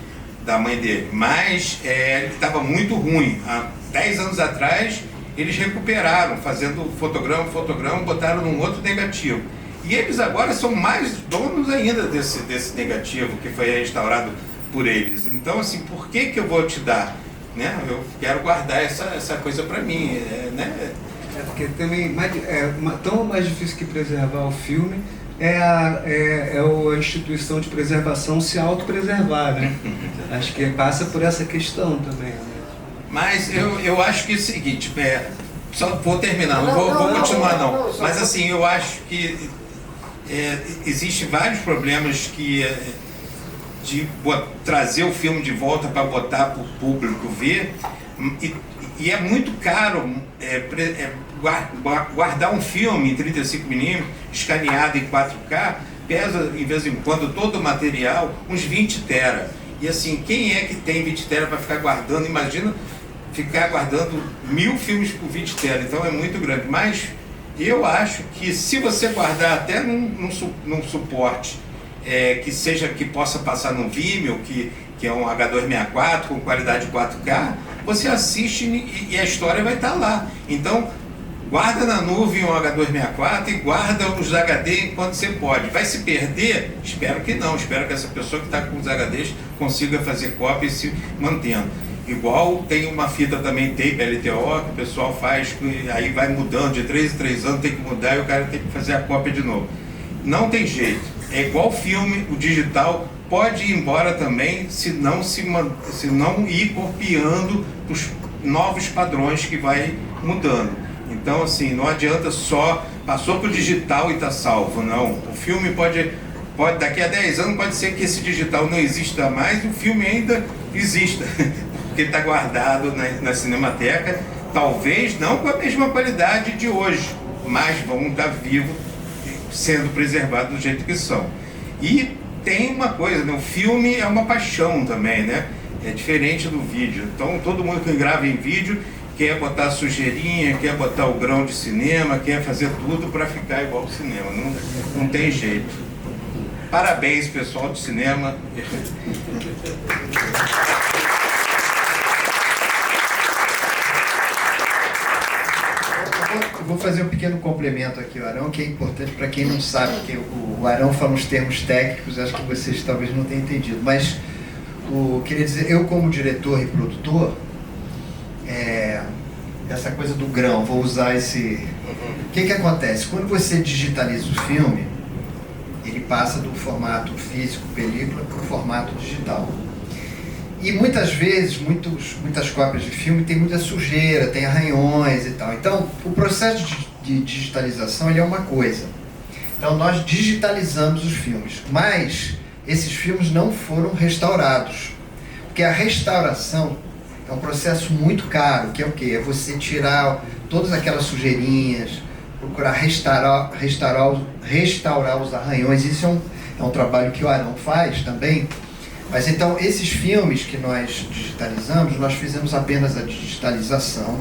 da mãe dele, mas ele estava muito ruim. Há 10 anos atrás eles recuperaram, fazendo fotograma, botaram num outro negativo. E eles agora são mais donos ainda desse negativo que foi restaurado por eles. Então assim, por que eu vou te dar? Né? Eu quero guardar essa coisa para mim, né? Porque também tão mais difícil que preservar o filme a instituição de preservação se autopreservar, né? Acho que passa por essa questão também, né? Mas eu acho que é o seguinte, só vou terminar, não vou continuar não. Mas assim, eu acho que existem vários problemas de trazer o filme de volta para botar para o público ver, e é muito caro guardar um filme em 35mm, escaneado em 4K, pesa, em vez em quando, todo o material, uns 20 tera. E assim, quem é que tem 20 tera para ficar guardando? Imagina ficar guardando 1000 filmes por 20 tera, então é muito grande. Mas eu acho que se você guardar até num suporte que possa passar no Vimeo, que é um H264 com qualidade 4K, você assiste e a história vai estar lá. Então, guarda na nuvem um H264 e guarda os HD enquanto você pode. Vai se perder? Espero que não. Espero que essa pessoa que está com os HDs consiga fazer cópia e se mantendo. Igual tem uma fita também, tape LTO, que o pessoal faz, aí vai mudando de 3 em 3 anos, tem que mudar e o cara tem que fazer a cópia de novo. Não tem jeito. É igual filme, o digital pode ir embora também se não ir copiando os novos padrões que vai mudando. Então assim, não adianta só passou para o digital e está salvo, não. O filme pode Daqui a 10 anos pode ser que esse digital não exista mais e o filme ainda exista, porque está guardado na Cinemateca, talvez não com a mesma qualidade de hoje, mas vão estar vivos, sendo preservados do jeito que são. E tem uma coisa, né? O filme é uma paixão também, né? É diferente do vídeo. Então todo mundo que grava em vídeo quer botar a sujeirinha, quer botar o grão de cinema, quer fazer tudo para ficar igual ao cinema. Não tem jeito. Parabéns, pessoal do cinema. Eu vou fazer um pequeno complemento aqui, o Arão, que é importante para quem não sabe, porque o Arão fala uns termos técnicos, acho que vocês talvez não tenham entendido, mas queria dizer, eu como diretor e produtor, essa coisa do grão, vou usar esse... O que acontece? Quando você digitaliza o filme, ele passa do formato físico, película, para o formato digital. E muitas vezes, muitas cópias de filme tem muita sujeira, tem arranhões e tal. Então, o processo de digitalização ele é uma coisa. Então, nós digitalizamos os filmes, mas esses filmes não foram restaurados. Porque a restauração é um processo muito caro, que é o quê? É você tirar todas aquelas sujeirinhas, procurar restaurar os arranhões. Isso é um trabalho que o Arão faz também. Mas então, esses filmes que nós digitalizamos, nós fizemos apenas a digitalização.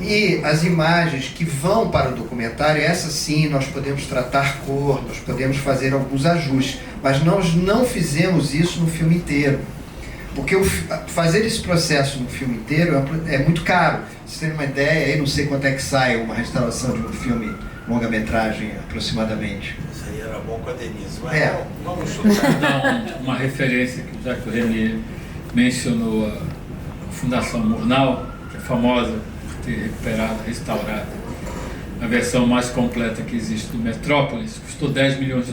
E as imagens que vão para o documentário, essas sim, nós podemos tratar cor, nós podemos fazer alguns ajustes. Mas nós não fizemos isso no filme inteiro. Porque fazer esse processo no filme inteiro é muito caro. Vocês terem uma ideia, eu não sei quanto é que sai uma restauração de um filme longa-metragem, aproximadamente. Isso aí era bom com a Denise, mas vamos dar uma referência, já que o Renê mencionou a Fundação Murnau, que é famosa por ter recuperado, restaurado a versão mais completa que existe do Metrópolis, custou $10 milhões.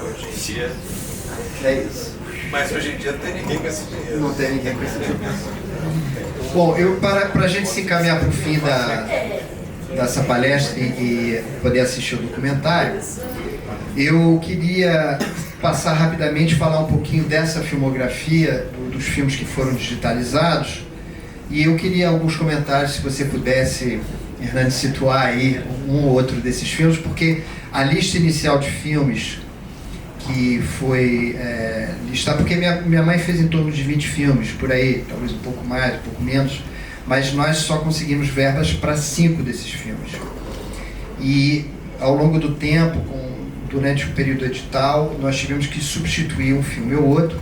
hoje em dia. É isso. Mas hoje em dia não tem ninguém com esse dinheiro. Não tem ninguém com esse dinheiro. Bom, para a gente se encaminhar para o fim dessa palestra e poder assistir o documentário, eu queria passar rapidamente, falar um pouquinho dessa filmografia, dos filmes que foram digitalizados, e eu queria alguns comentários, se você pudesse, Hernandes, situar aí um ou outro desses filmes, porque a lista inicial de filmes que foi listada, porque minha mãe fez em torno de 20 filmes, por aí, talvez um pouco mais, um pouco menos, mas nós só conseguimos verbas para 5 desses filmes. E ao longo do tempo, durante o período edital, nós tivemos que substituir um filme ou outro.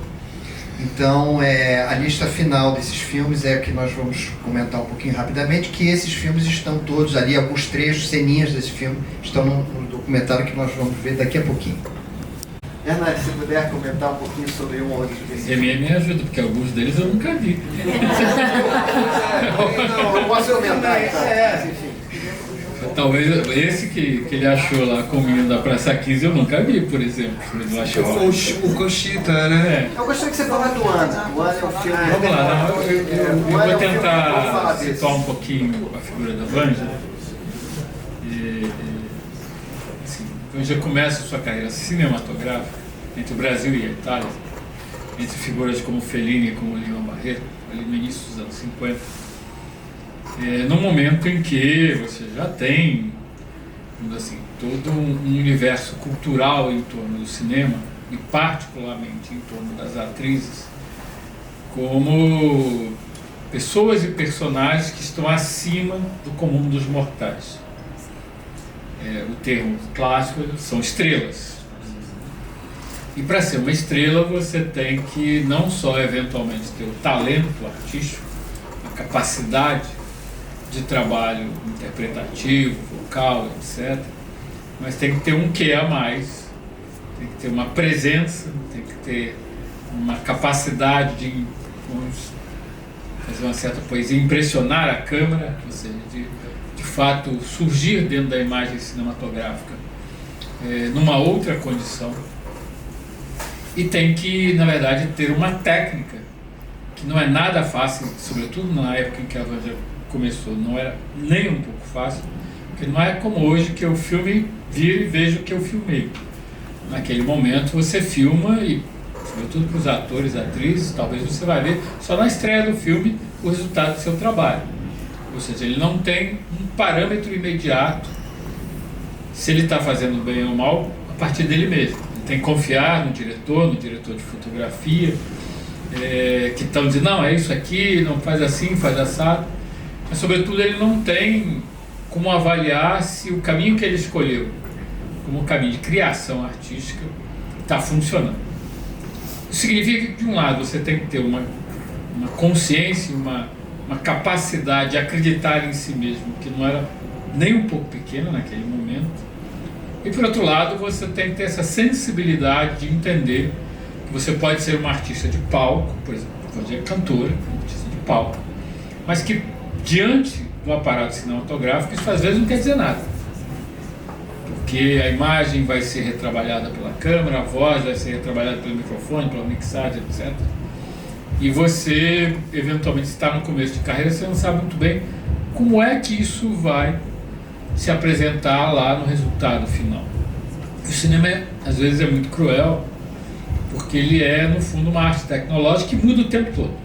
Então, a lista final desses filmes é a que nós vamos comentar um pouquinho rapidamente, que esses filmes estão todos ali, alguns trechos, ceninhas desse filme, estão no documentário que nós vamos ver daqui a pouquinho. Hernandes, se puder comentar um pouquinho sobre um ou outro desses filmes. Me ajuda, porque alguns deles eu nunca vi. Não, eu posso comentar, enfim. Talvez esse que ele achou lá com o menino da Praça 15 eu nunca vi, por exemplo. O Conchita, né? Eu gostaria que você falasse do Ana. O Ana é um filme... Vamos lá, eu vou tentar situar um pouquinho a figura da Vanja. Assim, Vanja começa a sua carreira cinematográfica entre o Brasil e a Itália, entre figuras como Fellini e como Lima Barreto, ali no início dos anos 50. No momento em que você já tem, assim, todo um universo cultural em torno do cinema, e particularmente em torno das atrizes, como pessoas e personagens que estão acima do comum dos mortais. O termo clássico são estrelas. E para ser uma estrela você tem que não só eventualmente ter o talento artístico, a capacidade de trabalho interpretativo, vocal, etc. Mas tem que ter um quê a mais, tem que ter uma presença, tem que ter uma capacidade de fazer uma certa poesia, impressionar a câmera, ou seja, de fato surgir dentro da imagem cinematográfica numa outra condição. E tem que, na verdade, ter uma técnica que não é nada fácil, sobretudo na época em que a Vanja começou, não era nem um pouco fácil, porque Porque não é como hoje que eu filme, viro e vejo o que eu filmei. Naquele momento você filma e, sobretudo para os atores, atrizes, talvez você vai ver só na estreia do filme o resultado do seu trabalho. Ou seja, ele não tem um parâmetro imediato se ele está fazendo bem ou mal a partir dele mesmo. Ele tem que confiar no diretor de fotografia, que estão dizendo, não, é isso aqui, não faz assim, faz assado. Mas, sobretudo, ele não tem como avaliar se o caminho que ele escolheu como caminho de criação artística está funcionando. Isso significa que, de um lado, você tem que ter uma consciência, uma capacidade de acreditar em si mesmo, que não era nem um pouco pequena naquele momento. E, por outro lado, você tem que ter essa sensibilidade de entender que você pode ser uma artista de palco, por exemplo, pode ser cantora, uma artista de palco, mas que, diante do aparato cinematográfico, isso às vezes não quer dizer nada. Porque a imagem vai ser retrabalhada pela câmera, a voz vai ser retrabalhada pelo microfone, pela mixagem, etc. E você, eventualmente, está no começo de carreira, você não sabe muito bem como é que isso vai se apresentar lá no resultado final. O cinema, às vezes, é muito cruel, porque ele é, no fundo, uma arte tecnológica que muda o tempo todo.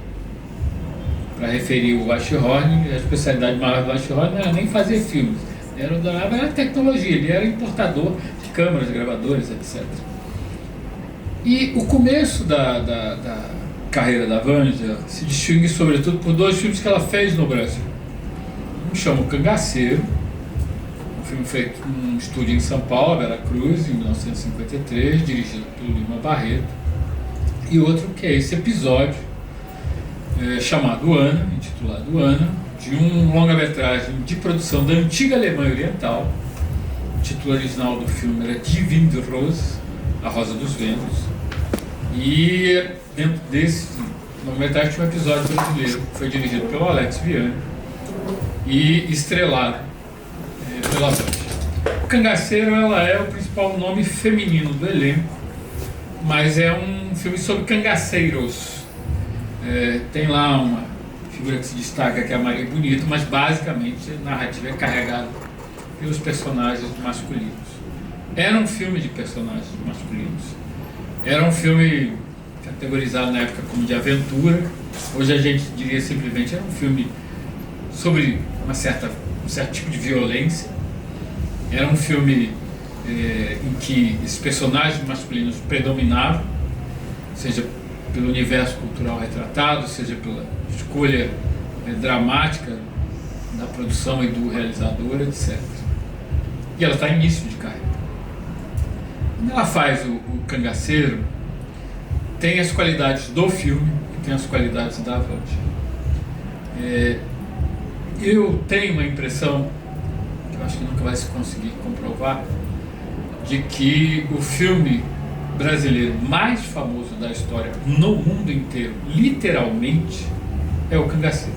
Para referir o Wasserhorn, a especialidade maior do Wasserhorn não era nem fazer filmes, era a tecnologia, ele era importador de câmeras, gravadores, etc. E o começo da carreira da Vanja se distingue sobretudo por dois filmes que ela fez no Brasil. Um chama O Cangaceiro, um filme feito num estúdio em São Paulo, Vera Cruz, em 1953, dirigido pelo Lima Barreto, e outro que é esse episódio chamado Ana, intitulado Ana, de um longa-metragem de produção da antiga Alemanha Oriental. O título original do filme era Die Windrose, A Rosa dos Ventos, e dentro desse longa-metragem tinha um episódio brasileiro que foi dirigido pelo Alex Vianney e estrelado pela Vanja. O Cangaceiro, ela é o principal nome feminino do elenco, mas é um filme sobre cangaceiros. Tem lá uma figura que se destaca, que é a Maria Bonita, mas basicamente a narrativa é carregada pelos personagens masculinos. Era um filme de personagens masculinos. Era um filme categorizado na época como de aventura. Hoje a gente diria simplesmente era um filme sobre um certo tipo de violência. Era um filme em que esses personagens masculinos predominavam, seja pelo universo cultural retratado, seja pela escolha dramática da produção e do realizador, etc. E ela está em início de carreira. Quando ela faz o Cangaceiro, tem as qualidades do filme e tem as qualidades da Vanja. Eu tenho uma impressão, que eu acho que nunca vai se conseguir comprovar, de que o filme brasileiro mais famoso da história no mundo inteiro, literalmente, é O Cangaceiro.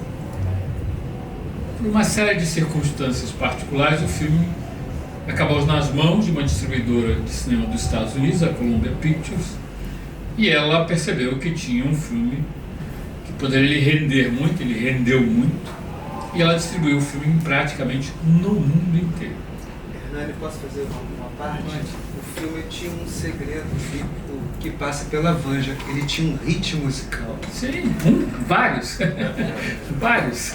Por uma série de circunstâncias particulares, o filme acabou nas mãos de uma distribuidora de cinema dos Estados Unidos, a Columbia Pictures, e ela percebeu que tinha um filme que poderia lhe render muito, ele rendeu muito, e ela distribuiu o filme praticamente no mundo inteiro. Hernani, posso fazer uma parte? O filme tinha um segredo que passa pela Vanja. Ele tinha um ritmo musical. Sim, vários. Vários.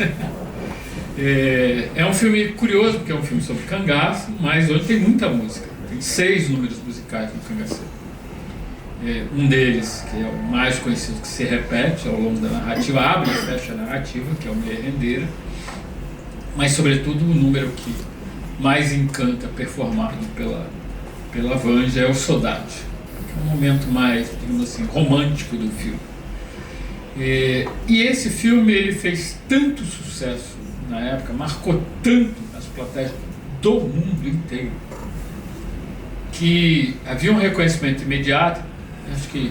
É um filme curioso, porque é um filme sobre cangaço, mas hoje tem muita música. Tem 6 números musicais no Cangaceiro. Um deles, que é o mais conhecido, que se repete ao longo da narrativa, abre e fecha a narrativa, que é o Mulher Rendeira, mas, sobretudo, o número que mais encanta, performado pela Vanja, é o Saudade, que é um momento mais, digamos assim, romântico do filme. E esse filme ele fez tanto sucesso na época, marcou tanto as plateias do mundo inteiro, que havia um reconhecimento imediato. Acho que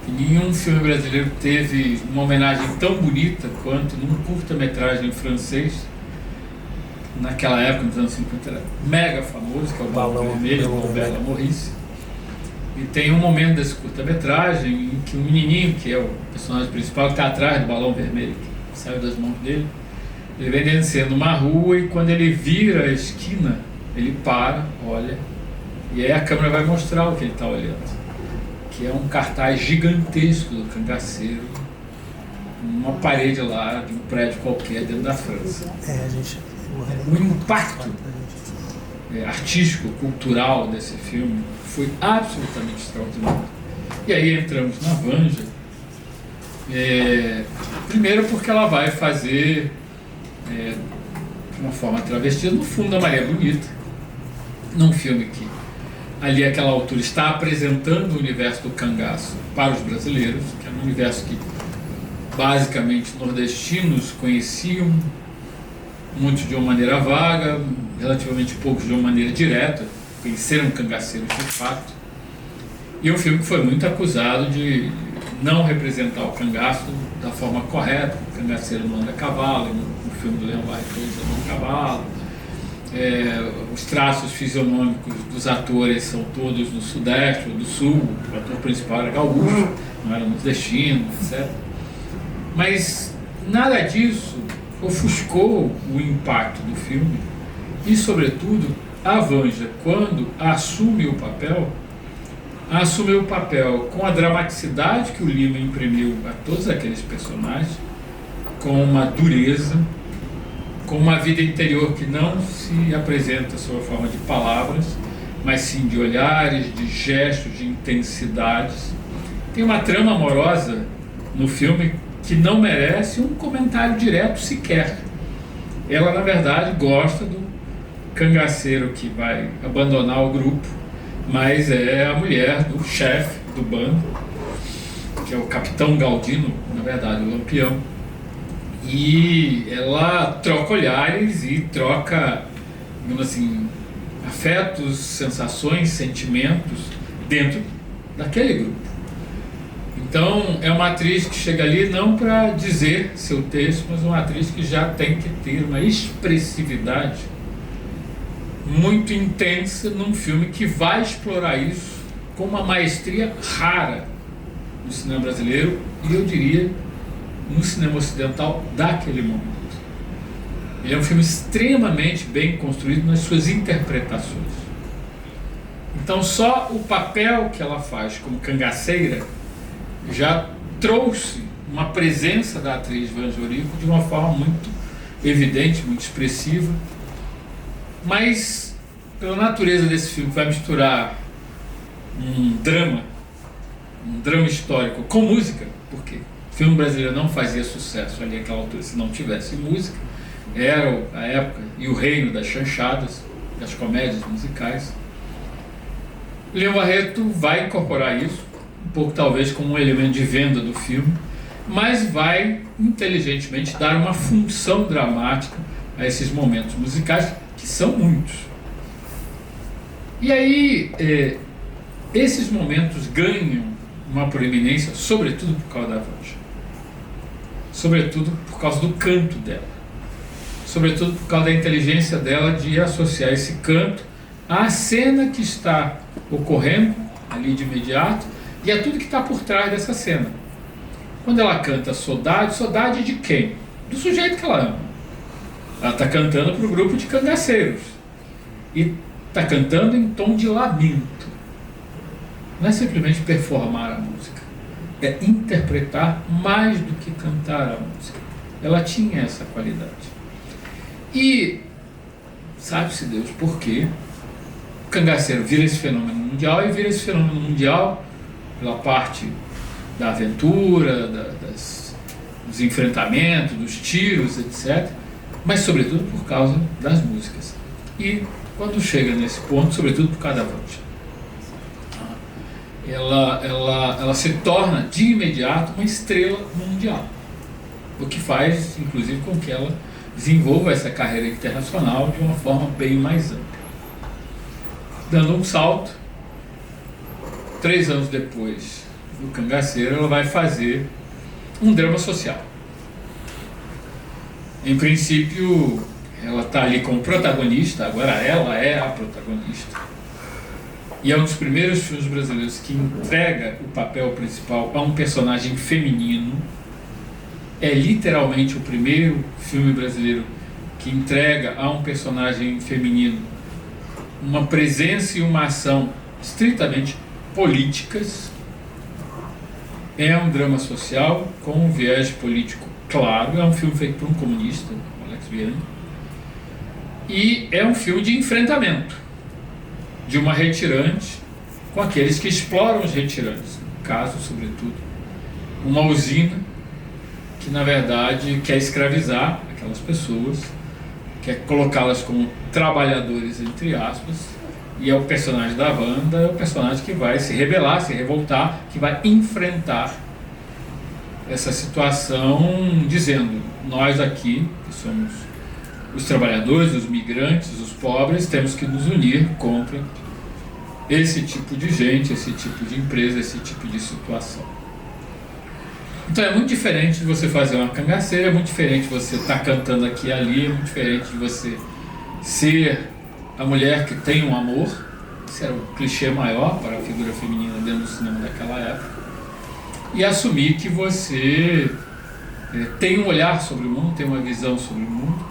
nenhum filme brasileiro teve uma homenagem tão bonita quanto num curta-metragem francês. Naquela época, nos anos 50, era mega famoso, que é o Balão Vermelho, do Robert Maurice. E tem um momento desse curta-metragem em que o menininho, que é o personagem principal, que está atrás do balão vermelho, que saiu das mãos dele, Ele vem descendo uma rua e quando ele vira a esquina, ele para, olha, e aí a câmera vai mostrar o que ele está olhando, que é um cartaz gigantesco do Cangaceiro, numa parede lá de um prédio qualquer dentro da França. O impacto artístico, cultural desse filme foi absolutamente extraordinário. E aí entramos na Vanja, primeiro porque ela vai fazer de uma forma travestida no fundo da Maria Bonita, num filme que ali àquela altura está apresentando o universo do cangaço para os brasileiros, que é um universo que basicamente nordestinos conheciam, muitos de uma maneira vaga, relativamente poucos de uma maneira direta, conheceram cangaceiros de fato. E um filme que foi muito acusado de não representar o cangaço da forma correta. O cangaceiro não anda a cavalo, no filme do Leão Barreto eles andam a cavalo. Os traços fisionômicos dos atores são todos do Sudeste ou do Sul. O ator principal era gaúcho, não era nordestino, etc. Mas nada disso ofuscou o impacto do filme e, sobretudo, a Vanja, quando assume o papel com a dramaticidade que o Lima imprimiu a todos aqueles personagens, com uma dureza, com uma vida interior que não se apresenta sob a forma de palavras, mas sim de olhares, de gestos, de intensidades. Tem uma trama amorosa no filme que não merece um comentário direto sequer. Ela, na verdade, gosta do cangaceiro que vai abandonar o grupo, mas é a mulher do chefe do bando, que é o Capitão Galdino, na verdade, o Lampião. E ela troca olhares e troca, digamos assim, afetos, sensações, sentimentos dentro daquele grupo. Então, é uma atriz que chega ali não para dizer seu texto, mas uma atriz que já tem que ter uma expressividade muito intensa num filme que vai explorar isso com uma maestria rara no cinema brasileiro e, eu diria, no cinema ocidental daquele momento. Ele é um filme extremamente bem construído nas suas interpretações. Então, só o papel que ela faz como cangaceira já trouxe uma presença da atriz Vanja Eurico de uma forma muito evidente, muito expressiva. Mas, pela natureza desse filme, vai misturar um drama histórico com música, porque o filme brasileiro não fazia sucesso ali naquela altura se não tivesse música. Era a época e o reino das chanchadas, das comédias musicais. Leão Barreto vai incorporar isso, um pouco talvez como um elemento de venda do filme, mas vai inteligentemente dar uma função dramática a esses momentos musicais, que são muitos. E aí, esses momentos ganham uma proeminência, sobretudo por causa da Vanja, sobretudo por causa do canto dela, sobretudo por causa da inteligência dela de associar esse canto à cena que está ocorrendo ali de imediato e a tudo que está por trás dessa cena. Quando ela canta Saudade de quem? Do sujeito que ela ama. Ela está cantando para o grupo de cangaceiros e está cantando em tom de lamento. Não é simplesmente performar a música, é interpretar mais do que cantar a música. Ela tinha essa qualidade. E sabe-se Deus por quê? O cangaceiro vira esse fenômeno mundial e vira esse fenômeno mundial pela parte da aventura, dos enfrentamentos, dos tiros, etc. Mas sobretudo por causa das músicas. E quando chega nesse ponto, sobretudo por causa da Vanja, ela se torna de imediato uma estrela mundial, o que faz inclusive com que ela desenvolva essa carreira internacional de uma forma bem mais ampla. Dando um salto, 3 anos depois do Cangaceiro, ela vai fazer um drama social. Em princípio, ela está ali como protagonista, agora ela é a protagonista. E é um dos primeiros filmes brasileiros que entrega o papel principal a um personagem feminino, é literalmente o primeiro filme brasileiro que entrega a um personagem feminino uma presença e uma ação estritamente políticas. É um drama social com um viés político claro, é um filme feito por um comunista, Alex Vianney, e é um filme de enfrentamento de uma retirante com aqueles que exploram os retirantes, no caso, sobretudo, uma usina que, na verdade, quer escravizar aquelas pessoas, quer colocá-las como trabalhadores, entre aspas, e é o personagem da Wanda, é o personagem que vai se rebelar, se revoltar, que vai enfrentar essa situação, dizendo: nós aqui, que somos os trabalhadores, os migrantes, os pobres, temos que nos unir contra esse tipo de gente, esse tipo de empresa, esse tipo de situação. Então é muito diferente de você fazer uma cangaceira, é muito diferente de você estar cantando aqui e ali, é muito diferente de você ser a mulher que tem um amor. Esse era o clichê maior para a figura feminina dentro do cinema daquela época, e assumir que você tem um olhar sobre o mundo, tem uma visão sobre o mundo,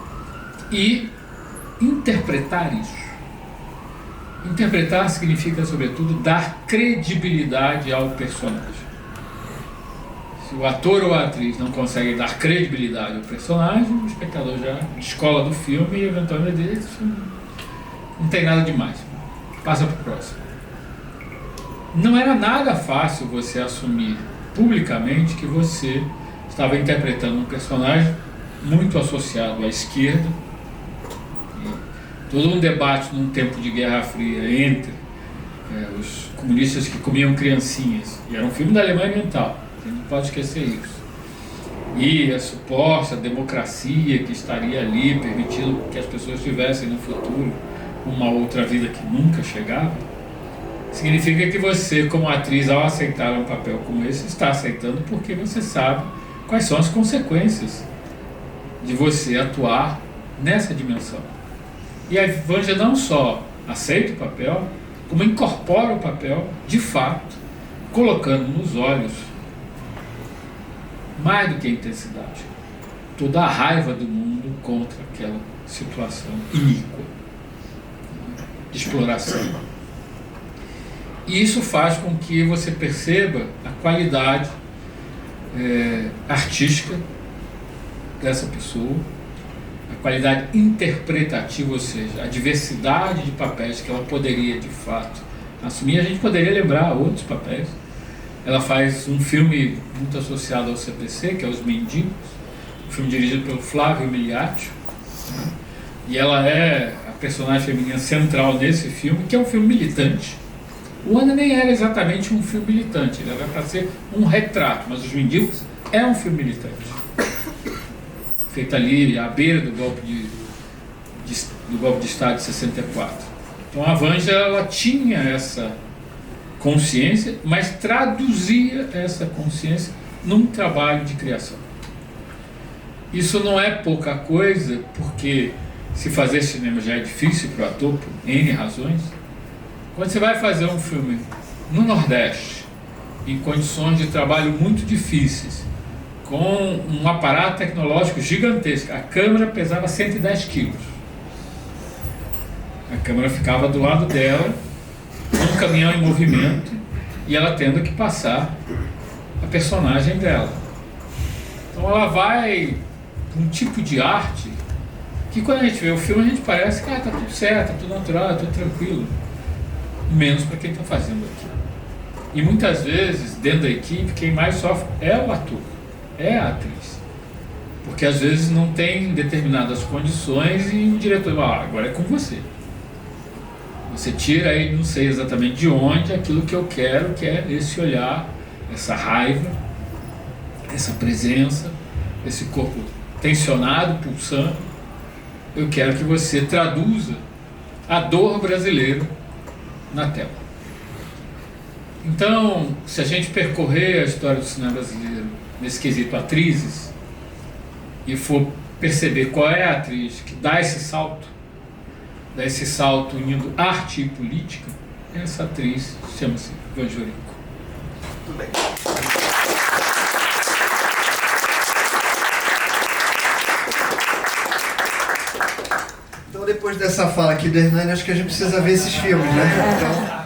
e interpretar isso. Interpretar significa, sobretudo, dar credibilidade ao personagem. Se o ator ou a atriz não consegue dar credibilidade ao personagem, o espectador já descola do filme e eventualmente diz: isso não tem nada demais, passa para o próximo. Não era nada fácil você assumir publicamente que você estava interpretando um personagem muito associado à esquerda. Todo um debate num tempo de Guerra Fria entre os comunistas que comiam criancinhas, e era um filme da Alemanha Oriental, a gente não pode esquecer isso, e a suposta democracia que estaria ali permitindo que as pessoas tivessem no futuro uma outra vida que nunca chegava. Significa que você, como atriz, ao aceitar um papel como esse, está aceitando porque você sabe quais são as consequências de você atuar nessa dimensão. E a Vanja não só aceita o papel, como incorpora o papel de fato, colocando nos olhos, mais do que a intensidade, toda a raiva do mundo contra aquela situação iníqua de exploração. E isso faz com que você perceba a qualidade artística dessa pessoa, a qualidade interpretativa, ou seja, a diversidade de papéis que ela poderia de fato assumir. A gente poderia lembrar outros papéis. Ela faz um filme muito associado ao CPC, que é Os Mendigos, um filme dirigido pelo Flávio Miliaccio, né? E ela é a personagem feminina central nesse filme, que é um filme militante. O Ana nem era exatamente um filme militante, ele era para ser um retrato, mas Os Mendigos é um filme militante, feito ali à beira do golpe de Estado de 64. Então a Vanja, ela tinha essa consciência, mas traduzia essa consciência num trabalho de criação. Isso não é pouca coisa, porque se fazer cinema já é difícil para o ator, por N razões. Quando você vai fazer um filme no Nordeste, em condições de trabalho muito difíceis, com um aparato tecnológico gigantesco, a câmera pesava 110 quilos. A câmera ficava do lado dela, um caminhão em movimento, e ela tendo que passar a personagem dela. Então ela vai para um tipo de arte que, quando a gente vê o filme, a gente parece que está tudo certo, está tudo natural, está tudo tranquilo. Menos para quem está fazendo aqui. E muitas vezes, dentro da equipe, quem mais sofre é o ator, é a atriz. Porque às vezes não tem determinadas condições e o diretor fala: agora é com você. Você tira aí, não sei exatamente de onde, aquilo que eu quero, que é esse olhar, essa raiva, essa presença, esse corpo tensionado, pulsando. Eu quero que você traduza a dor brasileira na tela. Então, se a gente percorrer a história do cinema brasileiro nesse quesito atrizes e for perceber qual é a atriz que dá esse salto unindo arte e política, essa atriz chama-se Vanja Eurico. Tudo bem. dessa fala aqui do Hernani, acho que a gente precisa ver esses filmes, né? Então,